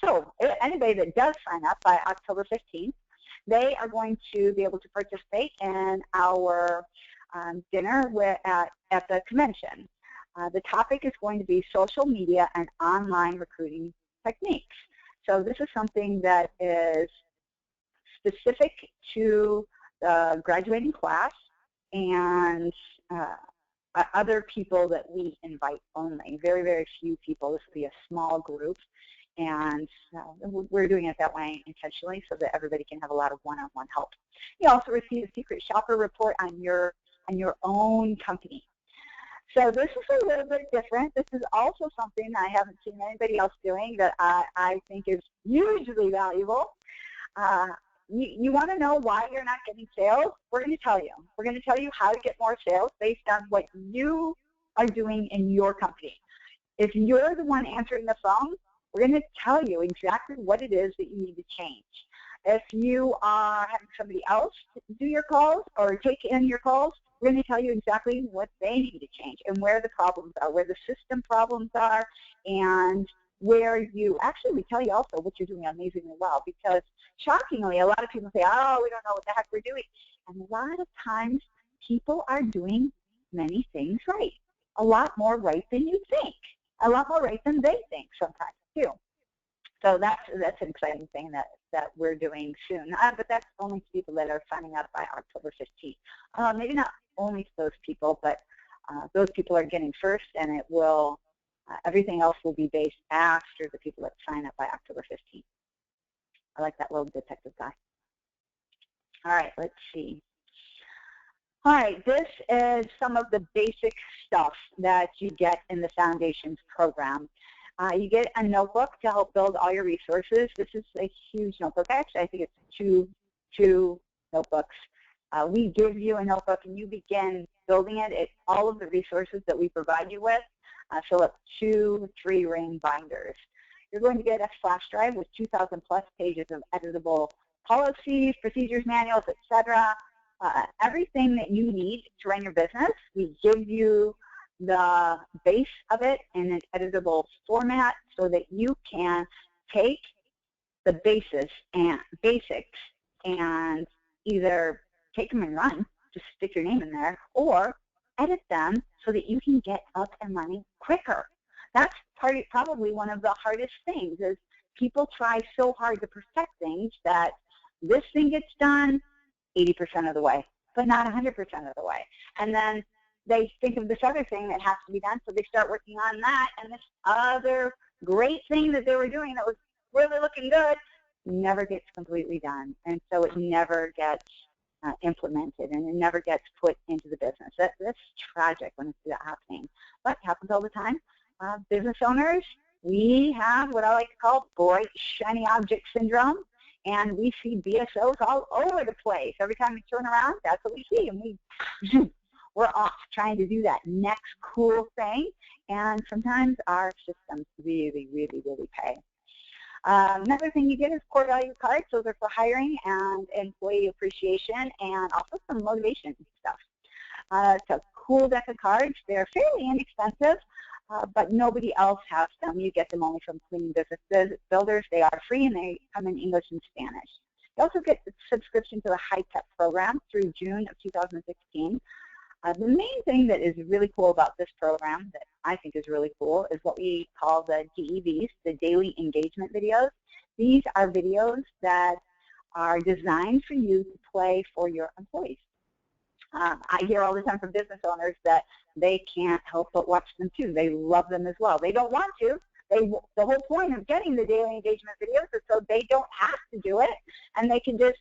So anybody that does sign up by October 15th, they are going to be able to participate in our dinner at the convention. The topic is going to be social media and online recruiting techniques. So this is something that is specific to the graduating class and other people that we invite only. Very, very few people. This will be a small group. And we're doing it that way intentionally so that everybody can have a lot of one-on-one help. You also receive a secret shopper report on your own company. So this is a little bit different. This is also something I haven't seen anybody else doing that I think is hugely valuable. You want to know why you're not getting sales? We're going to tell you. We're going to tell you how to get more sales based on what you are doing in your company. If you're the one answering the phone, we're going to tell you exactly what it is that you need to change. If you are having somebody else do your calls or take in your calls, we're going to tell you exactly what they need to change and where the problems are, where the system problems are, and where you actually, we tell you also what you're doing amazingly well, because shockingly, a lot of people say, oh, we don't know what the heck we're doing. And a lot of times, people are doing many things right, a lot more right than you think, a lot more right than they think sometimes too. So that's an exciting thing that we're doing soon. But that's only to people that are signing up by October 15th. Maybe not only to those people, but those people are getting first, and it will everything else will be based after the people that sign up by October 15th. I like that little detective guy. All right, let's see. All right, this is some of the basic stuff that you get in the Foundations program. You get a notebook to help build all your resources. This is a huge notebook. Actually, I think it's two notebooks. We give you a notebook, and you begin building it. It's all of the resources that we provide you with. Fill up 2 3-ring binders. You're going to get a flash drive with 2,000 plus pages of editable policies, procedures, manuals, etc. Everything that you need to run your business. We give you the base of it in an editable format so that you can take the basics and either take them and run, just stick your name in there, or edit them so that you can get up and running quicker. That's probably one of the hardest things is people try so hard to perfect things that this thing gets done 80% of the way, but not 100% of the way. And then they think of this other thing that has to be done, so they start working on that, and this other great thing that they were doing that was really looking good never gets completely done, and so it never gets implemented, and it never gets put into the business. That's tragic when it's that happening, but it happens all the time. Business owners, we have what I like to call bright, shiny object syndrome, and we see BSOs all over the place. Every time we turn around, that's what we see, and we're off trying to do that next cool thing, and sometimes our systems really, really, really pay. Another thing you get is core value cards. Those are for hiring and employee appreciation and also some motivation stuff. It's a cool deck of cards. They're fairly inexpensive, but nobody else has them. You get them only from Cleaning Business Builders. They are free, and they come in English and Spanish. You also get the subscription to the high-tech program through June of 2016. The main thing that is really cool about this program that I think is really cool is what we call the DEVs, the Daily Engagement Videos. These are videos that are designed for you to play for your employees. I hear all the time from business owners that they can't help but watch them too. They love them as well. They don't want to. The whole point of getting the daily engagement videos is so they don't have to do it, and they can just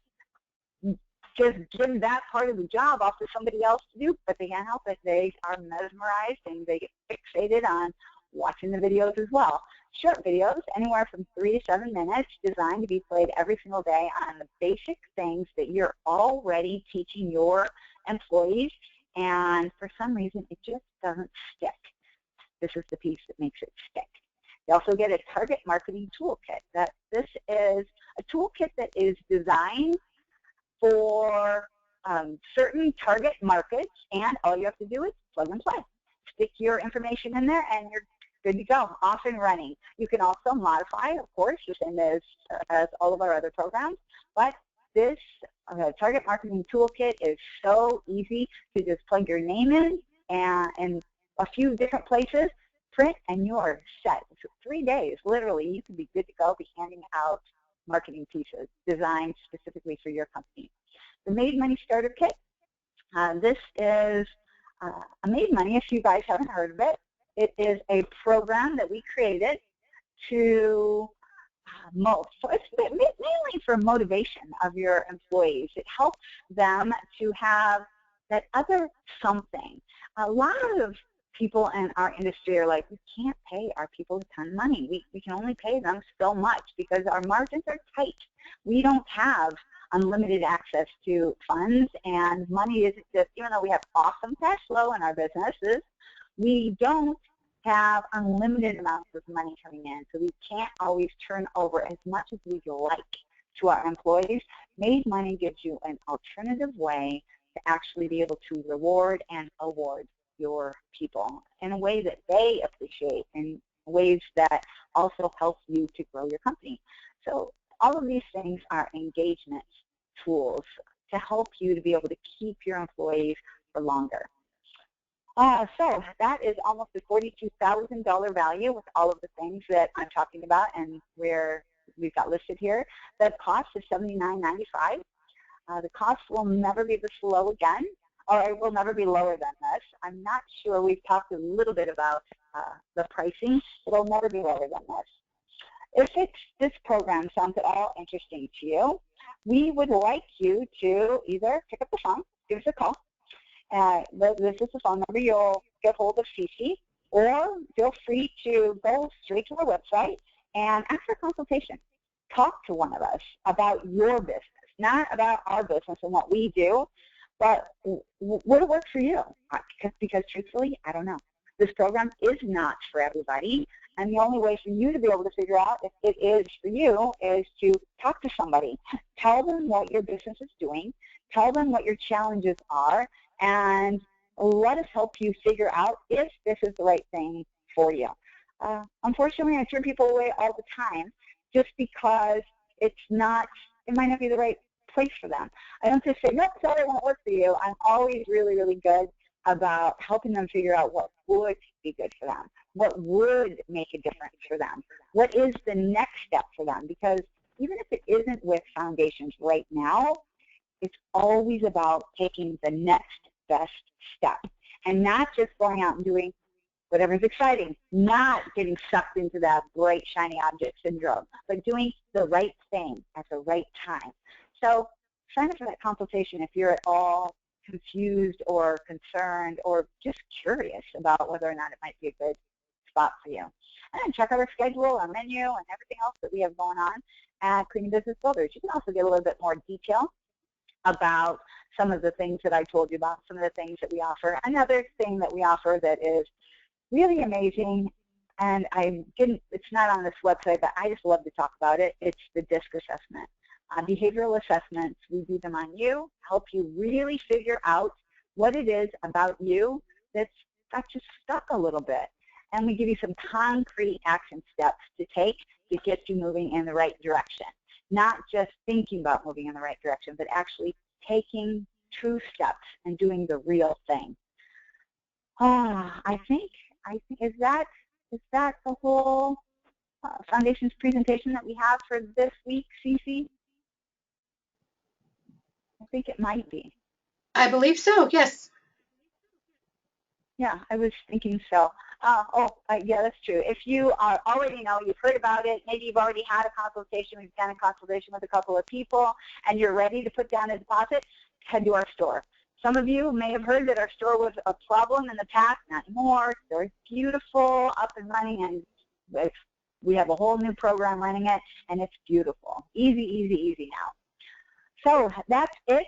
give that part of the job off to somebody else to do, but they can't help it. They are mesmerized and they get fixated on watching the videos as well. Short videos, anywhere from 3 to 7 minutes, designed to be played every single day on the basic things that you're already teaching your employees, and for some reason it just doesn't stick. This is the piece that makes it stick. You also get a target marketing toolkit. This is a toolkit that is designed for certain target markets, and all you have to do is plug and play. Stick your information in there and you're good to go, off and running. You can also modify, of course, the same as all of our other programs, but this target marketing toolkit is so easy to just plug your name in and a few different places, print, and you're set. So 3 days, literally, you can be good to go, be handing out marketing pieces designed specifically for your company. The Made Money Starter Kit. This is a Made Money, if you guys haven't heard of it. It is a program that we created to it's mainly for motivation of your employees. It helps them to have that other something. A lot of people in our industry are like, we can't pay our people a ton of money. We can only pay them so much because our margins are tight. We don't have unlimited access to funds, and money isn't just, even though we have awesome cash flow in our businesses, we don't have unlimited amounts of money coming in, so we can't always turn over as much as we'd like to our employees. Made Money gives you an alternative way to actually be able to reward and award your people in a way that they appreciate, in ways that also help you to grow your company. So all of these things are engagement tools to help you to be able to keep your employees for longer. So that is almost a $42,000 value with all of the things that I'm talking about and where we've got listed here. The cost is $79.95. The cost will never be this low again, or it will never be lower than this. I'm not sure. We've talked a little bit about the pricing. It'll never be lower than this. If this program sounds at all interesting to you, we would like you to either pick up the phone, give us a call. This is the phone number. You'll get hold of Cece, or feel free to go straight to our website and ask for a consultation. Talk to one of us about your business, not about our business and what we do, but would it work for you? Because truthfully, I don't know. This program is not for everybody, and the only way for you to be able to figure out if it is for you is to talk to somebody. Tell them what your business is doing. Tell them what your challenges are, and let us help you figure out if this is the right thing for you. Unfortunately, I turn people away all the time just because it might not be the right place for them. I don't just say, nope, sorry, it won't work for you. I'm always really, really good about helping them figure out what would be good for them, what would make a difference for them, what is the next step for them, because even if it isn't with Foundations right now, it's always about taking the next best step and not just going out and doing whatever's exciting, not getting sucked into that bright, shiny object syndrome, but doing the right thing at the right time. So sign up for that consultation if you're at all confused or concerned or just curious about whether or not it might be a good spot for you. And then check out our schedule, our menu, and everything else that we have going on at Cleaning Business Builders. You can also get a little bit more detail about some of the things that I told you about, some of the things that we offer. Another thing that we offer that is really amazing, and it's not on this website, but I just love to talk about it. It's the DISC assessment. Behavioral assessments, we do them on you, help you really figure out what it is about you that's got you stuck a little bit. And we give you some concrete action steps to take to get you moving in the right direction. Not just thinking about moving in the right direction, but actually taking true steps and doing the real thing. I think is that the whole Foundations presentation that we have for this week, Cece? think it might be. I believe so, yes. Yeah, I was thinking so. Yeah, that's true. If you already know, you've heard about it, maybe you've already had a consultation, we've done a consultation with a couple of people, and you're ready to put down a deposit, head to our store. Some of you may have heard that our store was a problem in the past, not anymore. It's very beautiful, up and running, and we have a whole new program running it, and it's beautiful. Easy, easy, easy now. So that's it.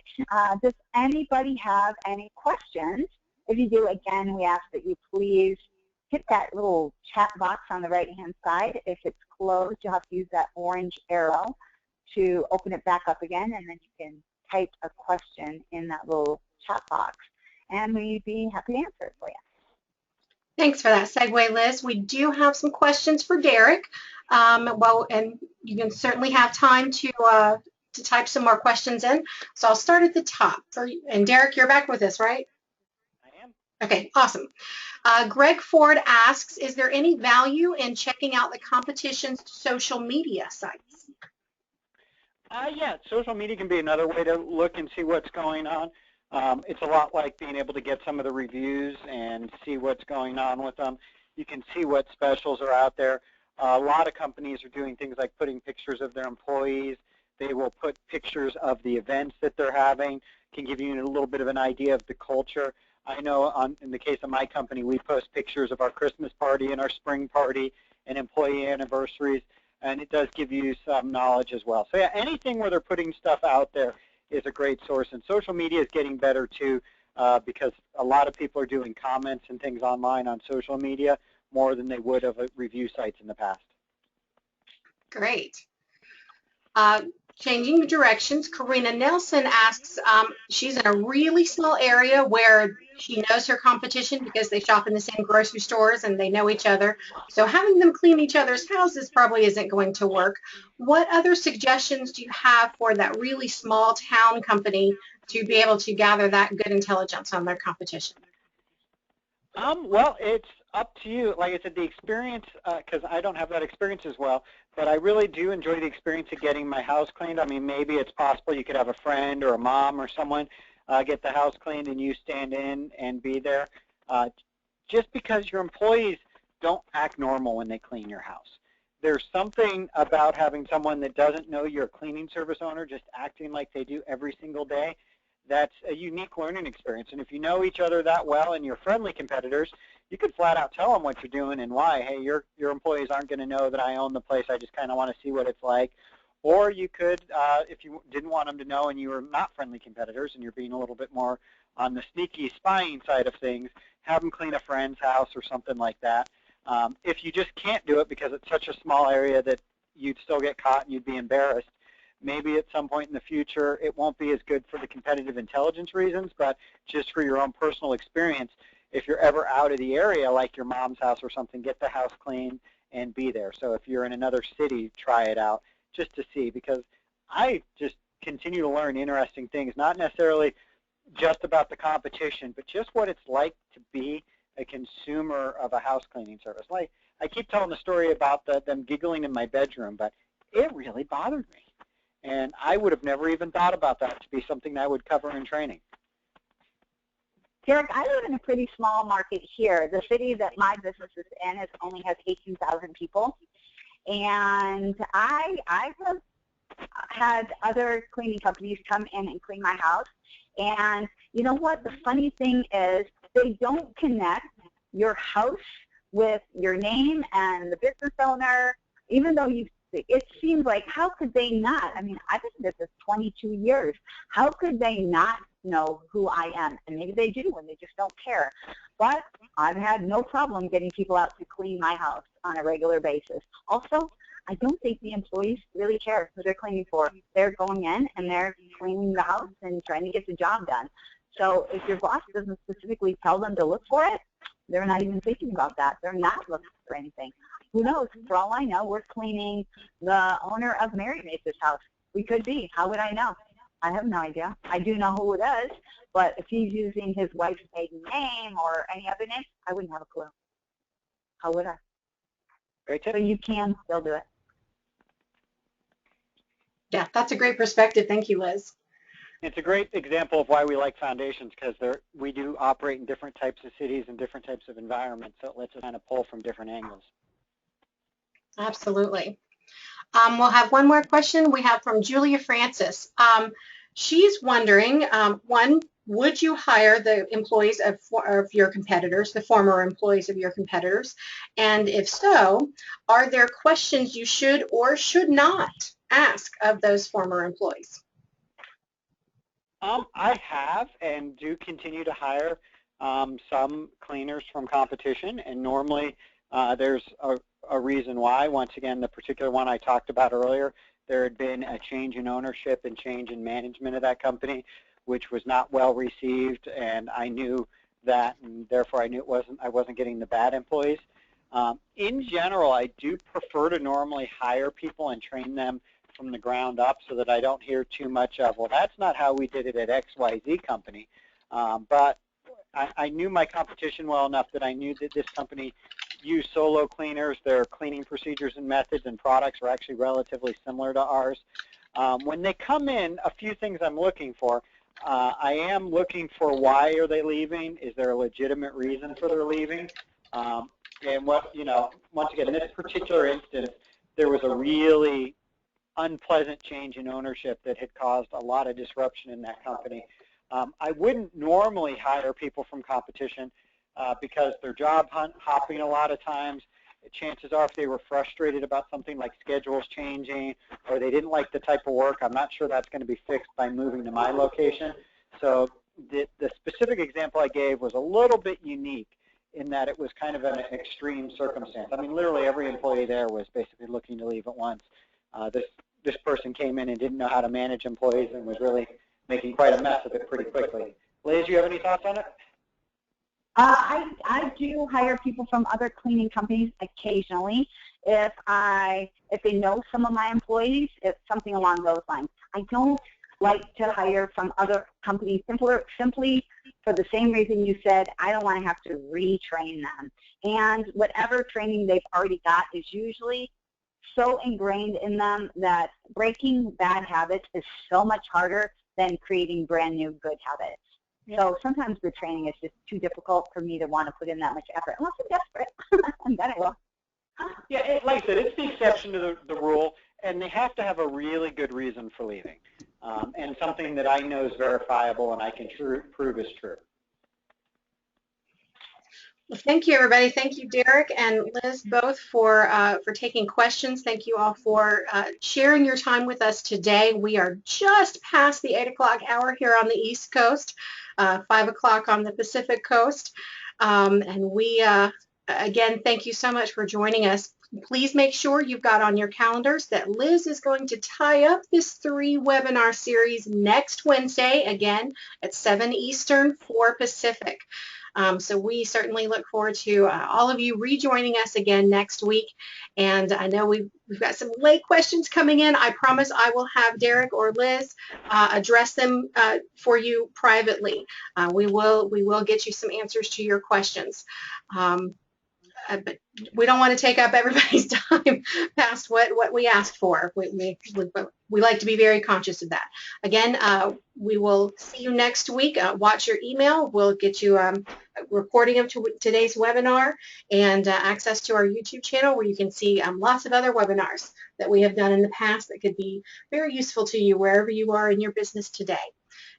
Does anybody have any questions? If you do, again, we ask that you please hit that little chat box on the right-hand side. If it's closed, you'll have to use that orange arrow to open it back up again, and then you can type a question in that little chat box, and we'd be happy to answer it for you. Thanks for that segue, Liz. We do have some questions for Derek. And you can certainly have time to type some more questions in. So I'll start at the top. And Derek, you're back with us, right? I am. Okay, awesome. Greg Ford asks, is there any value in checking out the competition's social media sites? Yeah, social media can be another way to look and see what's going on. It's a lot like being able to get some of the reviews and see what's going on with them. You can see what specials are out there. A lot of companies are doing things like putting pictures of their employees. They will put pictures of the events that they're having, can give you a little bit of an idea of the culture. I know in the case of my company, we post pictures of our Christmas party and our spring party and employee anniversaries, and it does give you some knowledge as well. So yeah, anything where they're putting stuff out there is a great source, and social media is getting better too, because a lot of people are doing comments and things online on social media more than they would of review sites in the past. Great. Changing directions, Karina Nelson asks, she's in a really small area where she knows her competition because they shop in the same grocery stores and they know each other. So having them clean each other's houses probably isn't going to work. What other suggestions do you have for that really small town company to be able to gather that good intelligence on their competition? Well, it's up to you. Like I said, the experience, because I don't have that experience as well, but I really do enjoy the experience of getting my house cleaned. I mean, maybe it's possible you could have a friend or a mom or someone get the house cleaned and you stand in and be there. Just because your employees don't act normal when they clean your house. There's something about having someone that doesn't know you're a cleaning service owner just acting like they do every single day. That's a unique learning experience. And if you know each other that well and you're friendly competitors, you could flat out tell them what you're doing and why. Hey, your employees aren't going to know that I own the place. I just kind of want to see what it's like. Or you could, if you didn't want them to know and you were not friendly competitors and you're being a little bit more on the sneaky spying side of things, have them clean a friend's house or something like that. If you just can't do it because it's such a small area that you'd still get caught and you'd be embarrassed, maybe at some point in the future it won't be as good for the competitive intelligence reasons, but just for your own personal experience, if you're ever out of the area, like your mom's house or something, get the house clean and be there. So if you're in another city, try it out just to see, because I just continue to learn interesting things, not necessarily just about the competition, but just what it's like to be a consumer of a house cleaning service. Like, I keep telling the story about them giggling in my bedroom, but it really bothered me. And I would have never even thought about that to be something that I would cover in training. Derek, I live in a pretty small market here. The city that my business is in only has 18,000 people. And I have had other cleaning companies come in and clean my house. And you know what? The funny thing is they don't connect your house with your name and the business owner, even though it seems like, how could they not? I mean, I've been in business 22 years. How could they not know who I am? And maybe they do, and they just don't care. But I've had no problem getting people out to clean my house on a regular basis. Also, I don't think the employees really care who they're cleaning for. They're going in and they're cleaning the house and trying to get the job done. So if your boss doesn't specifically tell them to look for it, they're not even thinking about that. They're not looking for anything. Who knows? For all I know, we're cleaning the owner of Mary Mace's house. We could be. How would I know? I have no idea. I do know who it is, but if he's using his wife's maiden name or any other name, I wouldn't have a clue. How would I? Great tip. So you can still do it. Yeah, that's a great perspective. Thank you, Liz. It's a great example of why we like foundations, because we do operate in different types of cities and different types of environments, so it lets us kind of pull from different angles. Absolutely. We'll have one more question. We have from Julia Francis. She's wondering, one, would you hire the employees of your competitors, the former employees of your competitors? And if so, are there questions you should or should not ask of those former employees? I have and do continue to hire some cleaners from competition, and normally there's a reason why. Once again, the particular one I talked about earlier, there had been a change in ownership and change in management of that company, which was not well received, and I knew that, and therefore I knew I wasn't getting the bad employees. In general, I do prefer to normally hire people and train them from the ground up, so that I don't hear too much of, well, that's not how we did it at XYZ company. But I knew my competition well enough that I knew that this company used solo cleaners. Their cleaning procedures and methods and products are actually relatively similar to ours. When they come in, a few things I'm looking for. I am looking for, why are they leaving? Is there a legitimate reason for their leaving? And what, once again, in this particular instance, there was a really unpleasant change in ownership that had caused a lot of disruption in that company. I wouldn't normally hire people from competition because they're job hopping a lot of times. Chances are, if they were frustrated about something like schedules changing, or they didn't like the type of work, I'm not sure that's going to be fixed by moving to my location. So the specific example I gave was a little bit unique in that it was kind of an extreme circumstance. I mean, literally every employee there was basically looking to leave at once. This person came in and didn't know how to manage employees and was really making quite a mess of it pretty quickly. Liz, you have any thoughts on it? I do hire people from other cleaning companies occasionally if they know some of my employees, if something along those lines. I don't like to hire from other companies simply for the same reason you said. I don't want to have to retrain them. And whatever training they've already got is usually so ingrained in them that breaking bad habits is so much harder than creating brand new good habits. Yeah. So sometimes the training is just too difficult for me to want to put in that much effort, unless I'm desperate, and then I will. Yeah, like I said, it's the exception to the rule, and they have to have a really good reason for leaving, and something that I know is verifiable and I can prove is true. Well, thank you, everybody. Thank you, Derek and Liz, both for taking questions. Thank you all for sharing your time with us today. We are just past the 8 o'clock hour here on the East Coast, 5 o'clock on the Pacific Coast. And we, again, thank you so much for joining us. Please make sure you've got on your calendars that Liz is going to tie up this 3-webinar series next Wednesday, again, at 7 Eastern, 4 Pacific. So we certainly look forward to all of you rejoining us again next week. And I know we've got some late questions coming in. I promise I will have Derek or Liz address them for you privately. We will get you some answers to your questions. But we don't want to take up everybody's time past what we asked for. We like to be very conscious of that. Again, we will see you next week. Watch your email. We'll get you a recording of today's webinar and access to our YouTube channel, where you can see lots of other webinars that we have done in the past that could be very useful to you wherever you are in your business today.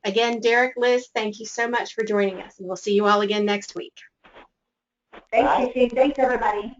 Again, Derek, Liz, thank you so much for joining us, and we'll see you all again next week. Thanks, Cece. Thanks, everybody.